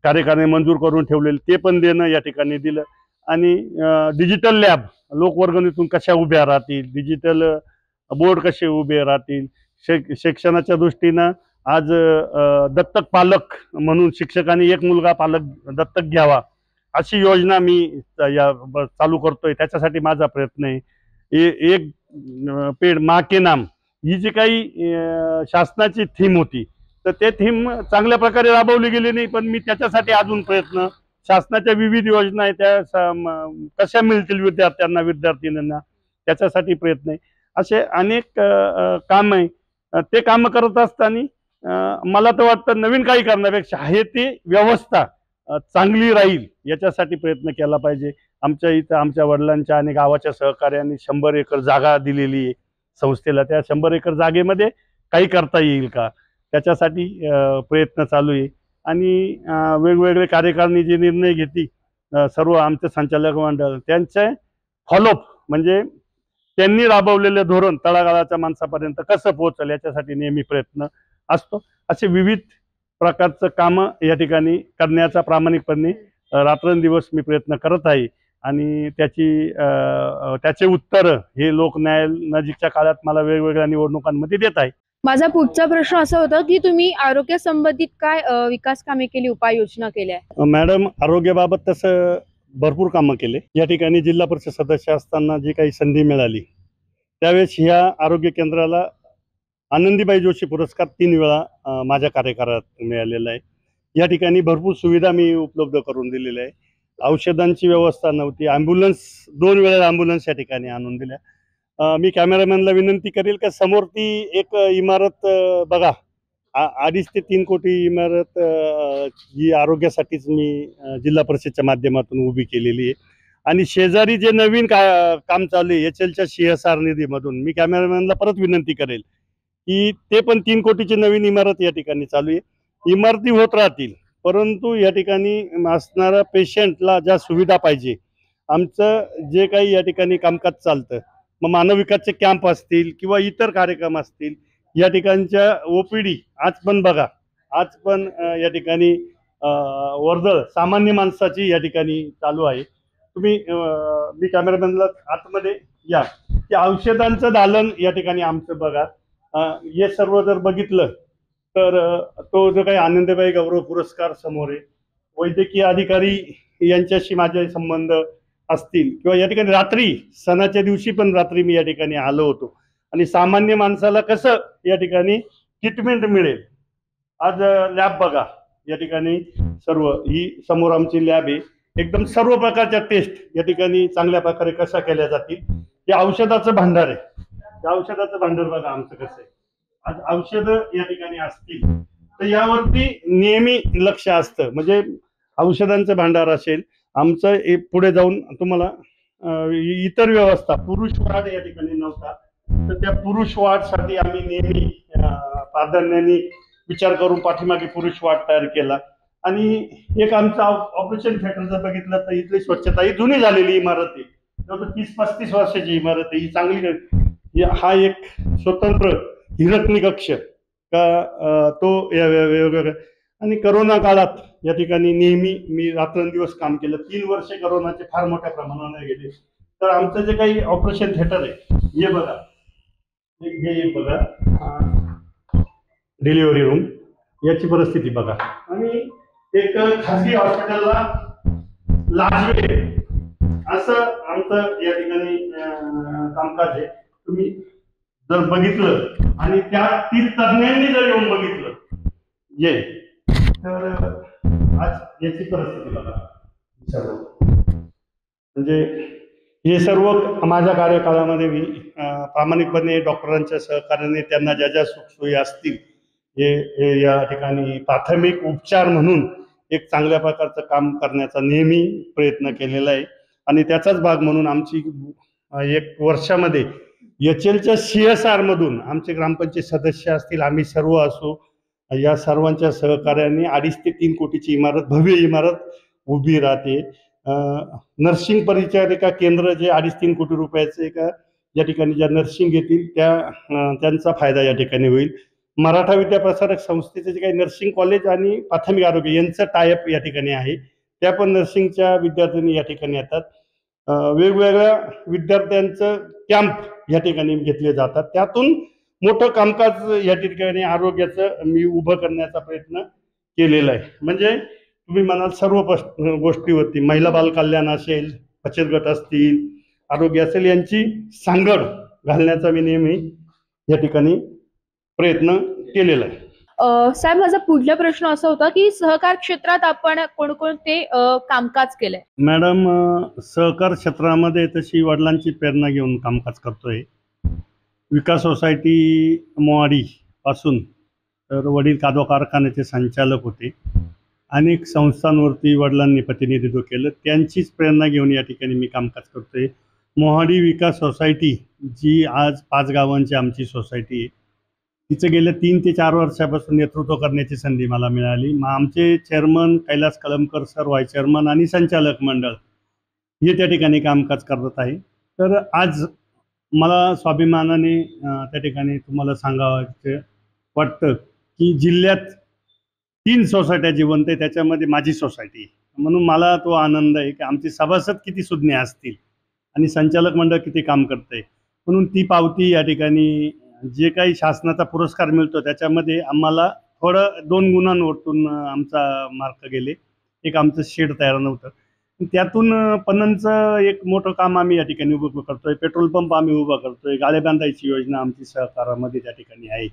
कार्यकारिणी मंजूर करून ठेवलेलं ते पण देणं या ठिकाणी दिलं. आणि डिजिटल लॅब लोकवर्गणीतून कशा उभ्या राहतील, डिजिटल बोर्ड कसे उभे राहतील, शिक्षणाच्या दृष्टीनं आज दत्तक पालक म्हणून शिक्षकांनी एक मुलगा पालक दत्तक घ्यावा अशी योजना मी चालू करतोय. त्याच्यासाठी माझा प्रयत्न आहे. एक पेड माँ के नाम ही जी काही शासनाची थीम होती, तर ते थीम चांगल्या प्रकारे राबवली गेली नाही, पण मी त्याच्यासाठी अजून प्रयत्न, शासनाच्या विविध योजना आहे त्या कशा मिळतील विद्यार्थ्यांना, विद्यार्थिनींना, त्याच्यासाठी प्रयत्न आहे. असे अनेक काम आहे. ते काम करत असताना मला तर वाटतं नवीन काही करण्यापेक्षा आहे ती व्यवस्था चांगली राहील याच्यासाठी प्रयत्न केला पाहिजे. आमच्या इथं आमच्या वडिलांच्या आणि गावाच्या सहकार्याने 100 एकर जागा दिलेली आहे संस्थेला. त्या 100 एकर जागेमध्ये काही करता येईल का त्याच्यासाठी प्रयत्न चालू आहे. आणि वेगवेगळे कार्यकारिणी जे निर्णय घेतली सर्व आमचे संचालक मंडळ, त्यांचे फॉलोअप म्हणजे त्यांनी राबवलेले धोरण तळागाळाच्या माणसापर्यंत कसं पोहोचेल याच्यासाठी नेहमी प्रयत्न असतो. असे विविध प्रकारचं कामं या ठिकाणी करण्याचा प्रामाणिकपणे रात्रंदिवस मी प्रयत्न करत आहे. आणि त्याचे उत्तर हे लोकन्याय नजीकच्या काळात मला वेगवेगळ्या निवडणुकांमध्ये देत आहे. माझा पुढचा प्रश्न असा होता की तुम्ही आरोग्य संबंधित काय विकास कामे केली, उपाययोजना केल्या? मॅडम, आरोग्याबाबत तसं भरपूर कामं केले. या ठिकाणी जिल्हा परिषद सदस्य असताना जी काही संधी मिळाली त्यावेळेस ह्या आरोग्य केंद्राला आनंदीबाई जोशी पुरस्कार 3 वेळा माझ्या कार्यकाळात मिळालेला आहे. या ठिकाणी भरपूर सुविधा मी उपलब्ध करून दिलेल्या आहे. औषधांची व्यवस्था नव्हती, ॲम्ब्युलन्स 2 वेळा ॲम्ब्युलन्स या ठिकाणी आणून दिल्या. मी कॅमेरामॅनला विनंती करेल का समोर ती एक इमारत बघा, 2.5 ते 3 कोटी इमारत ही आरोग्यासाठीच मी जिल्हा परिषदच्या माध्यमातून उभी केलेली आहे. आणि शेजारी जे नवीन काम चालू आहे HLच्या CSR निधीमधून, मी कॅमेरामॅनला परत विनंती करेल की ते पण 3 कोटीची नवीन इमारत या ठिकाणी चालू आहे. इमारती होत राहतील, परंतु या ठिकाणी असणाऱ्या पेशंटला ज्या सुविधा पाहिजे, आमचं जे काही या ठिकाणी कामकाज चालतं, मग मानव विकासचे कॅम्प असतील किंवा इतर कार्यक्रम असतील, या ठिकाणच्या OPD आज पण बघा, आज पण या ठिकाणी वर्दळ सामान्य माणसाची या ठिकाणी चालू आहे. तुम्ही मी कॅमेरामॅनला आतमध्ये या, की औषधांचं दालन या ठिकाणी आमचं बघा. हे सर्व जर बघितलं तर तो जो काही आनंदबाई गौरव पुरस्कार समोर आहे, वैद्यकीय अधिकारी यांच्याशी माझे संबंध असतील किंवा या ठिकाणी रात्री सणाच्या दिवशी पण रात्री मी या ठिकाणी आलो होतो आणि सामान्य माणसाला कसं या ठिकाणी ट्रीटमेंट मिळेल. आज लॅब बघा, या ठिकाणी सर्व ही समोर आमची लॅब आहे. एकदम सर्व प्रकारच्या टेस्ट या ठिकाणी चांगल्या प्रकारे कशा केल्या जातील. हे औषधाचं भांडार आहे. त्या औषधाचं भांडार बघा आमचं कसं आहे. आज औषधं या ठिकाणी असतील तर यावरती नेहमी लक्ष असतं. म्हणजे औषधांचं भांडार असेल आमचं, पुढे जाऊन तुम्हाला इतर व्यवस्था, पुरुष वाढ या ठिकाणी नव्हता, तर त्या पुरुष वाढसाठी आम्ही नेहमी प्राधान्याने विचार करून पाठीमागे पुरुष वाढ तयार केला. आणि एक आमचं ऑपरेशन थिएटर जर बघितलं तर इथली स्वच्छता, ही जुनी झालेली इमारत आहे, 30-35 वर्षाची इमारत आहे, ही चांगली. हा एक स्वतंत्र हिरकणी कक्ष का तो वेगवेगळ्या. आणि करोना काळात या ठिकाणी नेहमी मी रात्रंदिवस काम केलं. 3 वर्षे करोनाचे फार मोठ्या प्रमाणाने गेले. तर आमचं जे काही ऑपरेशन थिएटर आहे, हे बघा, हे बघा, डिलिव्हरी रूम, याची परिस्थिती बघा. आणि एक खासगी हॉस्पिटलला लाजवे असं आमचं या ठिकाणी कामकाज आहे. तुम्ही जर बघितलं आणि त्यातील तज्ञांनी जर येऊन बघितलं ये, तर आज याची परिस्थिती बघा. सर्व म्हणजे हे सर्व माझ्या कार्यकाळामध्ये मी प्रामाणिकपणे डॉक्टरांच्या सहकार्याने त्यांना ज्या ज्या सुखसोयी असतील हे या ठिकाणी प्राथमिक उपचार म्हणून एक चांगल्या प्रकारचं काम करण्याचा नेहमी प्रयत्न केलेला आहे. आणि त्याचाच भाग म्हणून आमची 1 वर्षामध्ये HLच्या CSR मधून आमचे ग्रामपंचायत सदस्य असतील, आम्ही सर्व असो, या सर्वांच्या सहकार्याने 2.5 ते 3 कोटीची इमारत, भव्य इमारत उभी राहते. नर्सिंग परिचारिका केंद्र जे 2.5-3 कोटी रुपयाचे एका या ठिकाणी ज्या नर्सिंग येतील त्यांचा फायदा या ठिकाणी होईल. मराठा विद्याप्रसारक संस्थेचे जे काही नर्सिंग कॉलेज आणि प्राथमिक आरोग्य यांचं टायअप या ठिकाणी आहे, त्या पण नर्सिंगच्या विद्यार्थ्यांनी या ठिकाणी येतात. वेगवेगळ्या विद्यार्थ्यांचं कॅम्प या ठिकाणी घेतले जातात. त्यातून मोठं कामकाज या ठिकाणी आरोग्याचं मी उभं करण्याचा प्रयत्न केलेला आहे. म्हणजे तुम्ही म्हणाल सर्व गोष्टीवरती, महिला बाल कल्याण असेल, बचत गट असतील, आरोग्य असेल, यांची सांगड घालण्याचा मी नेहमी या ठिकाणी प्रयत्न केलेला आहे. साहेब, माझा पुढला प्रश्न असा होता की सहकार क्षेत्रात आपण कोणकोणते कामकाज केलंय? मॅडम, सहकार क्षेत्रामध्ये तशी वडिलांची प्रेरणा घेऊन कामकाज करतोय. विकास सोसायटी मोहाडी पासून, तर वडील कादवा कारखान्याचे संचालक होते. अनेक संस्थांवरती वडिलांनी प्रतिनिधित्व केलं, त्यांचीच प्रेरणा घेऊन या ठिकाणी मी कामकाज करतोय. मोहाडी विकास सोसायटी जी आज 5 गावांची आमची सोसायटी आहे, तिचं गेल्या 3 ते 4 वर्षापासून नेतृत्व करण्याची संधी मला मिळाली. मग आमचे chairman Kailas Kalamkar sir, vice chairman आणि संचालक मंडळ हे त्या ठिकाणी कामकाज करत आहे. तर आज मला स्वाभिमानाने त्या ठिकाणी तुम्हाला सांगावं वाटतं की जिल्ह्यात 3 सोसायट्या जिवंत आहे, त्याच्यामध्ये माझी सोसायटी आहे. म्हणून मला तो आनंद आहे की आमचे सभासद किती सुज्ञ असतील आणि संचालक मंडळ किती काम करतंय. म्हणून ती पावती या ठिकाणी जे काही शासनाचा पुरस्कार मिळतो त्याच्यामध्ये आम्हाला थोडं 2 गुणांवरतून आमचा मार्क गेले. एक आमचं शेड तयार नव्हतं, त्यातून पणनचं एक मोठं काम आम्ही या ठिकाणी उभं करतोय. पेट्रोल पंप आम्ही उभा करतोय. गाळे बांधायची योजना आमची सहकारामध्ये त्या ठिकाणी आहे.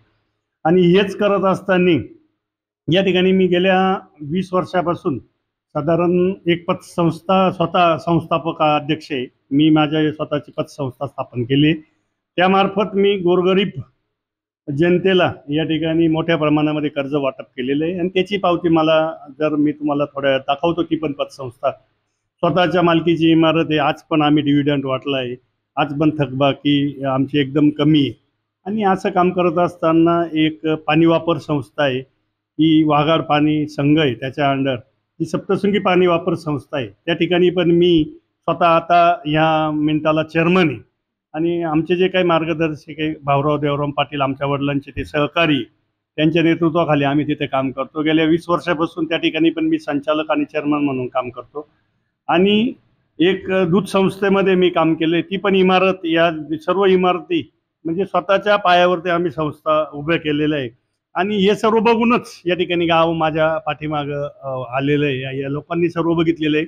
आणि हेच करत असताना या ठिकाणी मी गेल्या 20 वर्षापासून साधारण एक पतसंस्था, स्वतः संस्थापक अध्यक्ष आहे मी. माझ्या स्वतःची पतसंस्था स्थापन केली. त्यामार्फत मी गोरगरीब जनतेला या ठिकाणी मोठ्या प्रमाणामध्ये कर्ज वाटप केलेलं आहे आणि त्याची पावती मला जर मी तुम्हाला थोड्या वेळात दाखवतो. ती पण पतसंस्था स्वतःच्या मालकीची इमारत आहे. आज पण आम्ही डिव्हिडंड वाटला आहे. आज पण थकबाकी आमची एकदम कमी आहे. आणि असं काम करत असताना एक पाणी वापर संस्था आहे, ही वाघाड पाणी संघ आहे, त्याच्या अंडर ही सप्तशृंगी पाणी वापर संस्था आहे. त्या ठिकाणी पण मी स्वतः आता ह्या मिनिटाला चेअरमन आहे. आणि आमचे जे काही मार्गदर्शक आहे भाऊराव देवराम पाटील, आमच्या वडिलांचे ते सहकारी, त्यांच्या नेतृत्वाखाली आम्ही तिथे काम करतो. गेल्या 20 वर्षापासून त्या ठिकाणी पण मी संचालक आणि चेअरमन म्हणून काम करतो. आणि एक दूध संस्थेमध्ये मी काम केले. ती पण इमारत, या सर्व इमारती म्हणजे स्वतःच्या पायावरती आम्ही संस्था उभ्या केलेल्या आहे. आणि हे सर्व बघूनच या ठिकाणी गाव माझ्या पाठीमागं आलेलं आहे. या लोकांनी सर्व बघितलेलं आहे.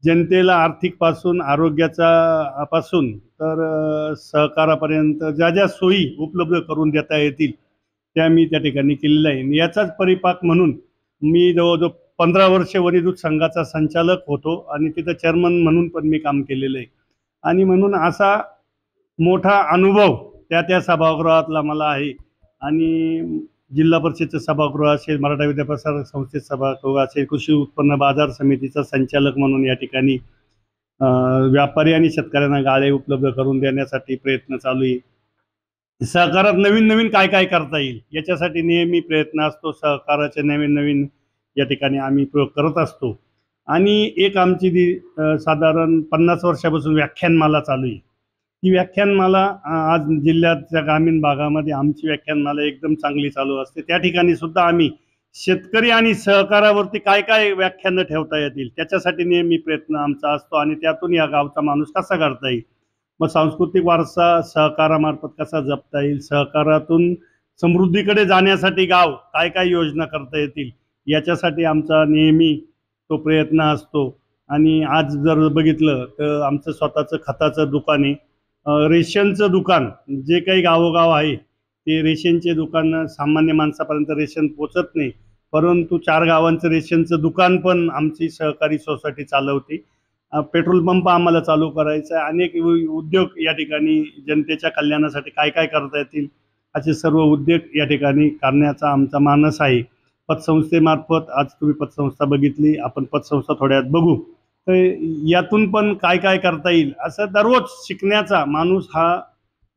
जनतेला आर्थिक पासून, आरोग्याचा पासून तर सहकारापर्यंत ज्या ज्या सोयी उपलब्ध करून देता येतील त्या मी त्या ठिकाणी केलेल्या आहे. याचाच परिपाक म्हणून मी जवळजवळ 15 वर्षे वनी दूध संघाचा संचालक होतो आणि तिथं चेअरमन म्हणून पण मी काम केलेलं आहे. आणि म्हणून असा मोठा अनुभव त्या त्या सभागृहातला मला आहे. आणि जिल्हा परिषदचं सभागृह असेल, मराठा विद्याप्रसारक संस्थेचं सभागृह असेल, कृषी उत्पन्न बाजार समितीचा संचालक म्हणून या ठिकाणी व्यापारी आणि शेतकऱ्यांना गाळे उपलब्ध करून देण्यासाठी प्रयत्न चालू आहे. सहकारात नवीन नवीन काय काय करता येईल याच्यासाठी नेहमी प्रयत्न असतो. सहकाराचे नवीन नवीन या ठिकाणी आम्ही प्रयोग करत असतो. आणि एक आमची साधारण 50 वर्षापासून व्याख्यानमाला चालू आहे. ती व्याख्यानमाला आज जिल्ह्याच्या ग्रामीण भागामध्ये आमची व्याख्यानमाला एकदम चांगली चालू असते. त्या ठिकाणी सुद्धा आम्ही शेतकरी आणि सहकारावरती काय काय व्याख्यानं ठेवता येतील त्याच्यासाठी नेहमी प्रयत्न आमचा असतो. आणि त्यातून या गावचा माणूस कसा करता येईल, मग सांस्कृतिक वारसा सहकारामार्फत कसा जपता येईल, सहकारातून समृद्धीकडे जाण्यासाठी गाव काय काय योजना करता येतील याच्यासाठी आमचा नेहमी तो प्रयत्न असतो. आणि आज जर बघितलं तर आमचं स्वतःचं खताचं दुकान आहे. रेशनचं दुकान जे काही गावोगाव आहे ते रेशनचे दुकान सामान्य माणसापर्यंत रेशन पोचत नाही, परंतु 4 गावांचं रेशनचं दुकान पण आमची सहकारी सोसायटी चालवते. पेट्रोल पंप आम्हाला चालू करायचा आहे. अनेक उद्योग या ठिकाणी जनतेच्या कल्याणासाठी काय काय करता येतील असे सर्व उद्योग या ठिकाणी करण्याचा आमचा मानस आहे. पतसंस्थेमार्फत आज तुम्ही पतसंस्था बघितली, आपण पतसंस्था थोड्यात बघू. तर यातून पण काय काय करता येईल असं दररोज शिकण्याचा माणूस हा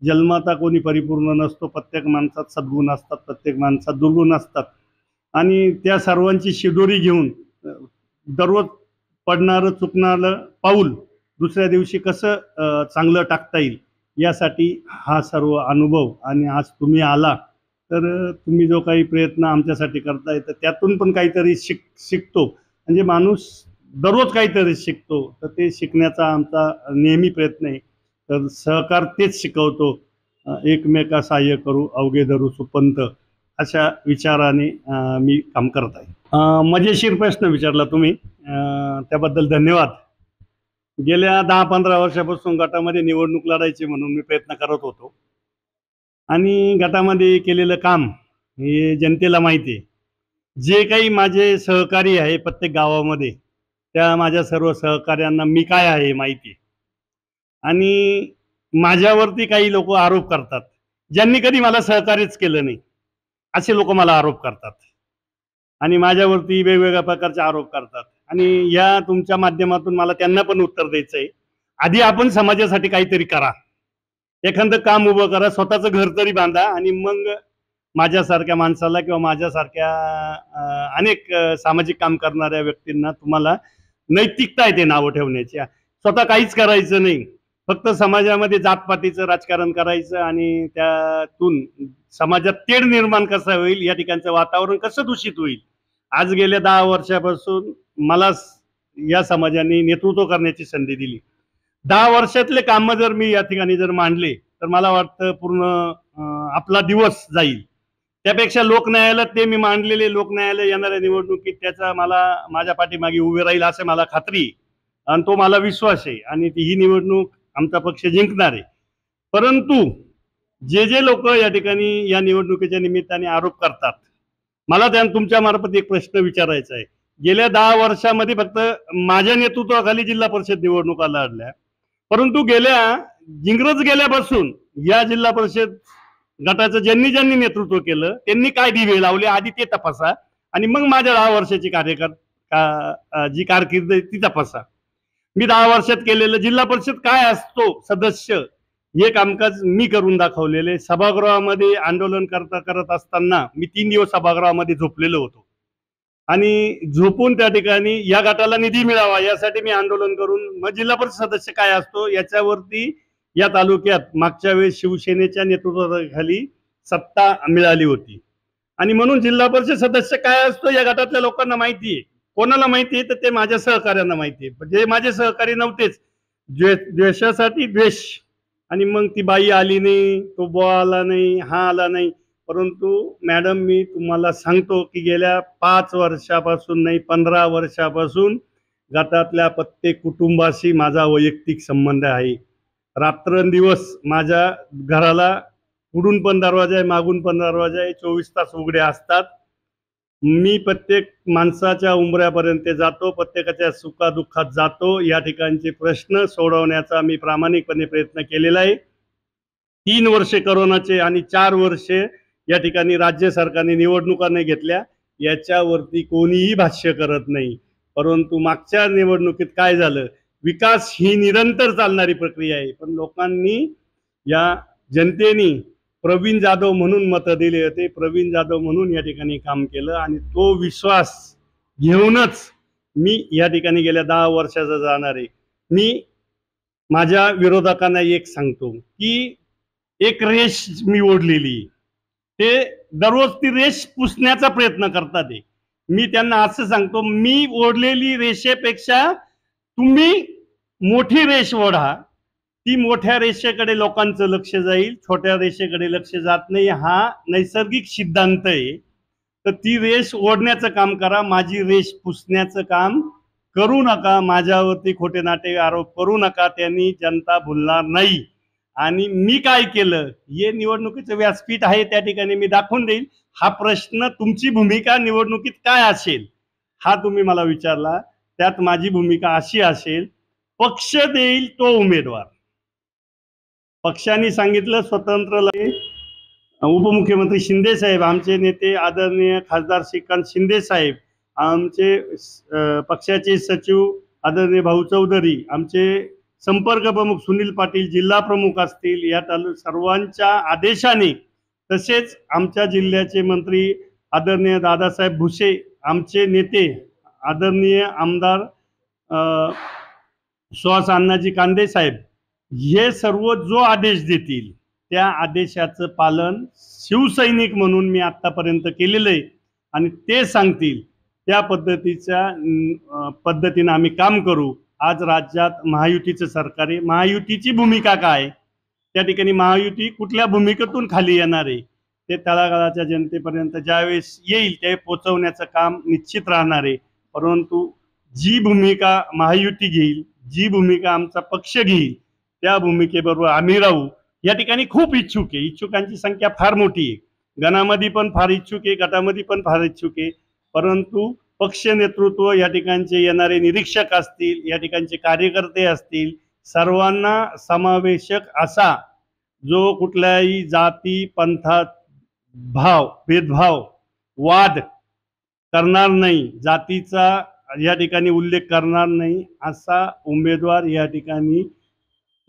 जन्मता कोणी परिपूर्ण नसतो. प्रत्येक माणसात सद्गुण असतात, प्रत्येक माणसात दुर्गुण असतात. आणि त्या सर्वांची शिदोरी घेऊन दररोज पडणारं चुकणारं पाऊल दुसऱ्या दिवशी कसं चांगलं टाकता येईल यासाठी हा सर्व अनुभव. आणि आज तुम्ही आला तर तुम्ही जो काही प्रयत्न आमच्यासाठी करताय तर त्यातून पण काहीतरी शिकतो. म्हणजे माणूस दररोज काहीतरी शिकतो, तर ते शिकण्याचा आमचा नेहमी प्रयत्न आहे. तर सहकार तेच शिकवतो, एकमेका सहाय्य करू अवघे धरू सुपंत, अशा विचाराने मी काम करत आहे. मजेशीर प्रश्न विचारला तुम्ही, त्याबद्दल धन्यवाद. गेल्या 10-15 वर्षापासून गटामध्ये निवडणूक लढायची म्हणून मी प्रयत्न करत होतो. आणि गटामध्ये केलेलं काम हे जनतेला माहिती आहे. जे काही माझे सहकारी आहे प्रत्येक गावामध्ये त्या माझ्या सर्व सहकाऱ्यांना मी काय आहे माहिती आहे. आणि माझ्यावरती काही लोक आरोप करतात, ज्यांनी कधी मला सहकार्यच केलं नाही असे लोक मला आरोप करतात. आणि माझ्यावरती वेगवेगळ्या प्रकारचे आरोप करतात. आणि या तुमच्या माध्यमातून मला त्यांना पण उत्तर द्यायचं आहे. आधी आपण समाजासाठी काहीतरी करा, एखादं काम उभं करा, स्वतःचं घर तरी बांधा. आणि मग माझ्यासारख्या माणसाला किंवा माझ्यासारख्या अनेक सामाजिक काम करणाऱ्या व्यक्तींना तुम्हाला नैतिकता आहे ते नावं ठेवण्याची. स्वतः काहीच करायचं नाही, फक्त समाजामध्ये जातपातीचं राजकारण करायचं आणि त्यातून समाजात तेढ निर्माण कसा होईल, या ठिकाणचं वातावरण कसं दूषित होईल. आज गेल्या 10 वर्षापासून मला या समाजाने नेतृत्व करण्याची संधी दिली. 10 वर्षातले काम जर मी या ठिकाणी जर मांडले तर मला वाटतं पूर्ण आपला दिवस जाईल. त्यापेक्षा लोकन्यायालयात ते मी मांडलेले लोकन्यायालय येणाऱ्या निवडणुकीत त्याचा मला माझ्या पाठीमागे उभे राहील असं मला खात्री आहे. आणि तो मला विश्वास आहे. आणि ही निवडणूक आमचा पक्ष जिंकणार आहे. परंतु जे जे लोक या ठिकाणी या निवडणुकीच्या निमित्ताने आरोप करतात, मला तुमच्या मार्फत एक प्रश्न विचारायचा आहे. गेल्या 10 वर्षामध्ये फक्त माझ्या नेतृत्वाखाली जिल्हा परिषद निवडणुका लढल्या, परंतु जिंकत गेल्यापासून या जिल्हा परिषद गटाचं ज्यांनी ज्यांनी नेतृत्व केलं त्यांनी काय दिवे लावले आधी ते तपासा आणि मग माझ्या 10 वर्षाची जी कारकीर्द आहे ती तपासा. मी 10 वर्षात केलेलं जिल्हा परिषद काय असतो सदस्य हे कामकाज मी करून दाखवलेले. सभागृहामध्ये आंदोलन करत असताना मी 3 दिवस सभागृहामध्ये झोपलेलो होतो आणि झोपून त्या ठिकाणी या गटाला निधी मिळावा यासाठी मी आंदोलन करून मग जिल्हा परिषद सदस्य काय असतो याच्यावरती या तालुक्यात मागच्या वेळेस शिवसेनेच्या नेतृत्वाखाली सत्ता मिळाली होती आणि म्हणून जिल्हा परिषद सदस्य काय असतो या गटातल्या लोकांना माहिती आहे. कोणाला माहिती आहे तर ते माझ्या सहकार्यांना माहिती आहे. जे माझे सहकारी नव्हतेच द्वेषासाठी द्वेष आणि मग ती बाई आली नाही, तो बुवा आला नाही, हा आला नाही. परंतु मॅडम मी तुम्हाला सांगतो की गेल्या 5 वर्षापासून नाही 15 वर्षापासून गटातल्या प्रत्येक कुटुंबाशी माझा वैयक्तिक संबंध आहे. रात्रंदिवस माझ्या घराला पुढून पण दरवाजा आहे, मागून पण दरवाजा आहे, 24 तास उघडे असतात. मी प्रत्येक माणसाच्या उंबऱ्यापर्यंत जातो, प्रत्येकाच्या सुखादुःखात जातो. या ठिकाणचे प्रश्न सोडवण्याचा मी प्रामाणिकपणे प्रयत्न केलेला आहे. 3 वर्षे करोनाचे आणि 4 वर्षे या ठिकाणी राज्य सरकारने निवडणुका नाही घेतल्या, याच्यावरती कोणीही भाष्य करत नाही. परंतु मागच्या निवडणुकीत काय झालं, विकास ही निरंतर चालणारी प्रक्रिया आहे. पण लोकांनी या जनतेने प्रवीण जाधव म्हणून मतं दिले होते, प्रवीण जाधव म्हणून या ठिकाणी काम केलं आणि तो विश्वास घेऊनच मी या ठिकाणी गेल्या 10 वर्षाचा जाणार आहे. मी माझ्या विरोधकांना एक सांगतो की एक रेष मी ओढलेली, ते दररोज ती रेष पुसण्याचा प्रयत्न करतात. मी त्यांना असं सांगतो, मी ओढलेली रेषेपेक्षा तुम्ही मोठी रेष ओढा, ती मोठ्या रेषेकडे लोकांचं लक्ष जाईल, छोट्या रेषेकडे लक्ष जात नाही. हा नैसर्गिक सिद्धांत आहे. तर ती रेष ओढण्याचं काम करा, माझी रेष पुसण्याचं काम करू नका. माझ्यावरती खोटे नाटे आरोप करू नका, त्यांनी जनता भुलणार नाही. आणि मी काय केलं हे निवडणुकीचं व्यासपीठ आहे, त्या ठिकाणी मी दाखवून देईल. हा प्रश्न तुमची भूमिका निवडणुकीत काय असेल हा तुम्ही मला विचारला, त्यात माझी भूमिका अशी असेल, पक्ष देईल तो उमेदवार. पक्षाने सांगितलं स्वतंत्र उपमुख्यमंत्री शिंदे साहेब, आमचे नेते आदरणीय खासदार श्रीकांत शिंदे साहेब, आमचे पक्षाचे सचिव आदरणीय भाऊ चौधरी, आमचे संपर्क प्रमुख सुनील पाटील, जिल्हा प्रमुख असतील, या सर्वांच्या आदेशाने, तसेच आमच्या जिल्ह्याचे मंत्री आदरणीय दादासाहेब भुसे, आमचे नेते आदरणीय आमदार सुहास अण्णाजी कांदे साहेब, हे सर्व जो आदेश देतील त्या आदेशाचं पालन शिवसैनिक म्हणून मी आतापर्यंत केलेलं आहे आणि ते सांगतील त्या पद्धतीनं आम्ही काम करू. आज राज्यात महायुतीचं सरकार आहे. महायुतीची भूमिका काय, त्या ठिकाणी महायुती कुठल्या भूमिकेतून खाली येणार आहे ते तळागाळाच्या जनतेपर्यंत ज्यावेळेस येईल ते पोचवण्याचं काम निश्चित राहणार आहे. परंतु जी भूमिका महायुती घेईल, जी भूमिका आमचा पक्ष घेईल, त्या भूमिकेबरोबर आम्ही राहू. या ठिकाणी खूप इच्छुक आहे, इच्छुकांची संख्या फार मोठी आहे. गणामध्ये पण फार इच्छुक आहे, गटामध्ये पण फार इच्छुक आहे. परंतु पक्ष नेतृत्व, या ठिकाणचे येणारे निरीक्षक असतील, या ठिकाणचे कार्यकर्ते असतील, सर्वांना समावेशक असा जो कुठल्याही जाती पंथात भेदभाव वाद करणार नाही, जातीचा या ठिकाणी उल्लेख करणार नाही, असा उमेदवार या ठिकाणी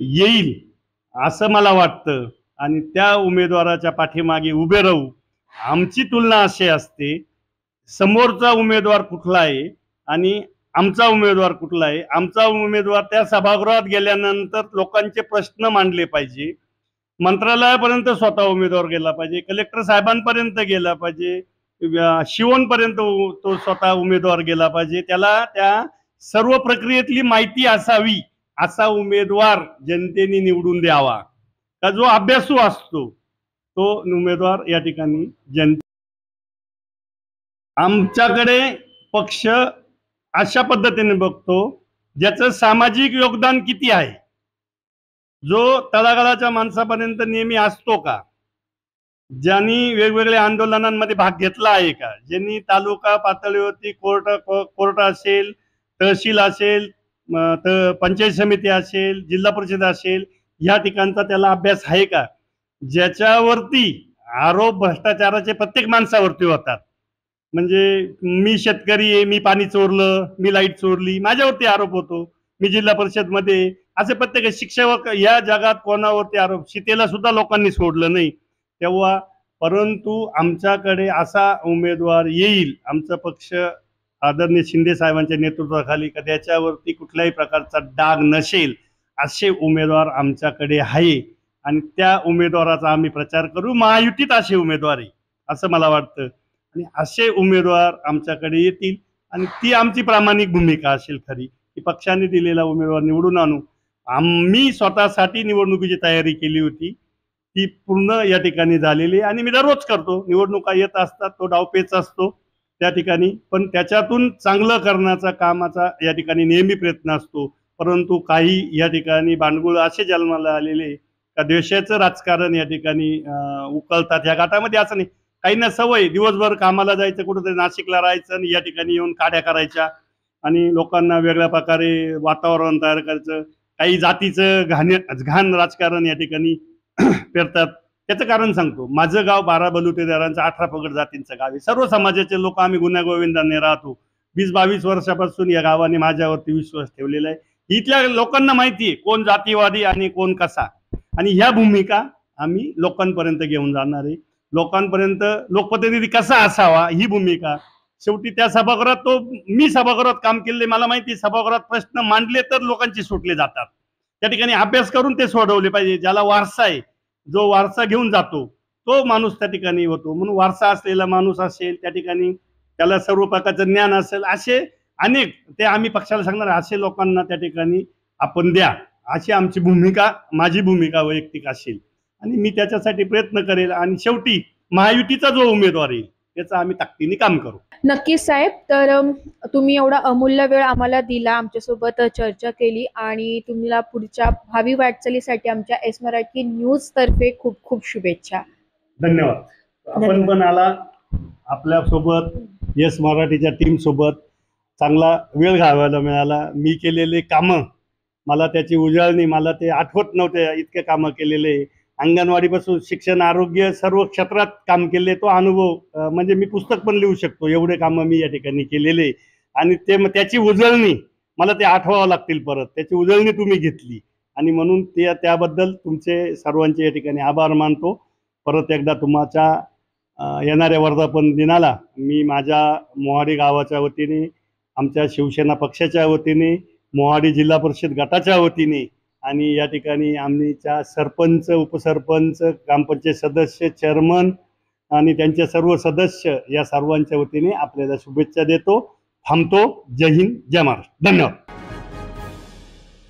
येईल असं मला वाटतं. आणि त्या उमेदवाराच्या पाठीमागे उभे राहू. आमची तुलना अशी असते, समोरचा उमेदवार कुठला आहे आणि आमचा उमेदवार कुठला आहे. आमचा उमेदवार त्या सभागृहात गेल्यानंतर लोकांचे प्रश्न मांडले पाहिजे, मंत्रालयापर्यंत स्वतः उमेदवार गेला पाहिजे, कलेक्टर साहेबांपर्यंत गेला पाहिजे, शिवणपर्यंत तो स्वतः उमेदवार गेला पाहिजे. त्याला त्या सर्व प्रक्रियेतली माहिती असावी. असा उमेदवार जनतेने निवडून द्यावा, का जो अभ्यासू असतो तो उमेदवार या ठिकाणी आमच्याकडे पक्ष अशा पद्धतीने बघतो ज्याचं सामाजिक योगदान किती आहे, जो तळागाळाच्या माणसापर्यंत नेहमी असतो का, ज्यांनी वेगवेगळ्या आंदोलनांमध्ये भाग घेतला आहे का, ज्यांनी तालुका पातळीवरती कोर्ट असेल, तहसील असेल, पंचायत समिती असेल, जिल्हा परिषद असेल, या ठिकाणचा त्याला अभ्यास आहे का. ज्याच्यावरती आरोप भ्रष्टाचाराचे प्रत्येक माणसावरती होतात. म्हणजे मी शेतकरी आहे, मी पाणी चोरलं, मी लाईट चोरली, माझ्यावरती आरोप होतो. मी जिल्हा परिषदमध्ये असे प्रत्येक शिक्षक या जगात कोणावरती आरोप, सीतेला सुद्धा लोकांनी सोडलं नाही तेव्हा. परंतु आमच्याकडे असा उमेदवार येईल, आमचा पक्ष आदरणीय शिंदे साहेबांच्या नेतृत्वाखाली, का त्याच्यावरती कुठल्याही प्रकारचा डाग नसेल असे उमेदवार आमच्याकडे आहे. आणि त्या उमेदवाराचा आम्ही प्रचार करू. महायुतीत असे उमेदवार आहे असं मला वाटतं. आणि असे उमेदवार आमच्याकडे येतील आणि ती आमची प्रामाणिक भूमिका असेल खरी, की पक्षाने दिलेला उमेदवार निवडून आणू. आम्ही स्वतःसाठी निवडणुकीची तयारी केली होती, ती पूर्ण या ठिकाणी झालेली आणि मी दररोज करतो. निवडणुका येत असतात, तो डावपेच असतो त्या ठिकाणी, पण त्याच्यातून चांगलं करण्याचा कामाचा या ठिकाणी नेहमी प्रयत्न असतो. परंतु काही या ठिकाणी भांडगुळ असे जन्माला आलेले का द्वेषाचं राजकारण या ठिकाणी उकळतात या गटामध्ये. असं नाही, काहींना सवय दिवसभर कामाला जायचं, कुठेतरी नाशिकला राहायचं आणि या ठिकाणी येऊन काड्या करायच्या आणि लोकांना वेगळ्या प्रकारे वातावरण तयार करायचं. काही जातीचं घाण राजकारण या ठिकाणी पेरतात. त्याचं कारण सांगतो. माझं गाव 12 बलुतेदारांचं 18 पगड जातींचं गाव आहे. सर्व समाजाचे लोक आम्ही गुण्यागोविंदाने राहतो. 20-22 वर्षापासून या गावाने माझ्यावरती विश्वास ठेवलेला आहे. इथल्या लोकांना माहिती आहे कोण जातीवादी आणि कोण कसा, आणि ह्या भूमिका आम्ही लोकांपर्यंत घेऊन जाणार आहे. लोकांपर्यंत लोकप्रतिनिधी कसा असावा ही भूमिका. शेवटी त्या सभागृहात मी सभागृहात काम केले, मला माहिती आहे सभागृहात प्रश्न मांडले तर लोकांचे सुटले जातात. त्या ठिकाणी अभ्यास करून ते सोडवले पाहिजे. ज्याला वारसा आहे, जो वारसा घेऊन जातो तो माणूस त्या ठिकाणी होतो. म्हणून वारसा असलेला माणूस असेल त्या ठिकाणी, त्याला सर्व प्रकारचं ज्ञान असेल, असे अनेक ते आम्ही पक्षाला सांगणार असे लोकांना त्या ठिकाणी आपण द्या, अशी आमची भूमिका, माझी भूमिका वैयक्तिक असेल आणि मी त्याच्यासाठी प्रयत्न करेल. आणि शेवटी महायुतीचा जो उमेदवार येईल त्याचं आम्ही ताकदीने काम करू. नक्कीच साहेब. तर तुम्ही एवढा अमूल्य वेळ आम्हाला दिला, आमच्यासोबत चर्चा केली आणि तुम्हाला पुढच्या भावी वाटचालीसाठी आमच्या एस मराठी न्यूज तर्फे खूप खूप शुभेच्छा. धन्यवाद. आपण पण आला आपल्या सोबत, येस मराठीच्या टीम सोबत चांगला वेळ घालवायला मिळाला. मी केलेले कामं, मला त्याची उजळणी, मला ते आठवत नव्हते इतके कामं केलेले. अंगणवाडीपासून शिक्षण, आरोग्य, सर्व क्षेत्रात काम केले. तो अनुभव म्हणजे मी पुस्तक पण लिहू शकतो, एवढे कामं मी या ठिकाणी केलेले. आणि ते त्याची उजळणी मला ते आठवावं लागतील परत, त्याची उजळणी तुम्ही घेतली आणि म्हणून त्याबद्दल तुमचे सर्वांचे या ठिकाणी आभार मानतो. परत एकदा तुमच्या येणाऱ्या वर्धापन दिनाला मी माझ्या मोहाडी गावाच्या वतीने, आमच्या शिवसेना पक्षाच्या वतीने, मोहाडी जिल्हा परिषद गटाच्या वतीने आणि या ठिकाणी आमच्या सरपंच, उपसरपंच, ग्रामपंचायत सदस्य, चेअरमन आणि त्यांचे सर्व सदस्य या सर्वांच्या वतीने आपल्याला शुभेच्छा देतो. थांबतो. जय हिंद, जय महाराष्ट्र. धन्यवाद.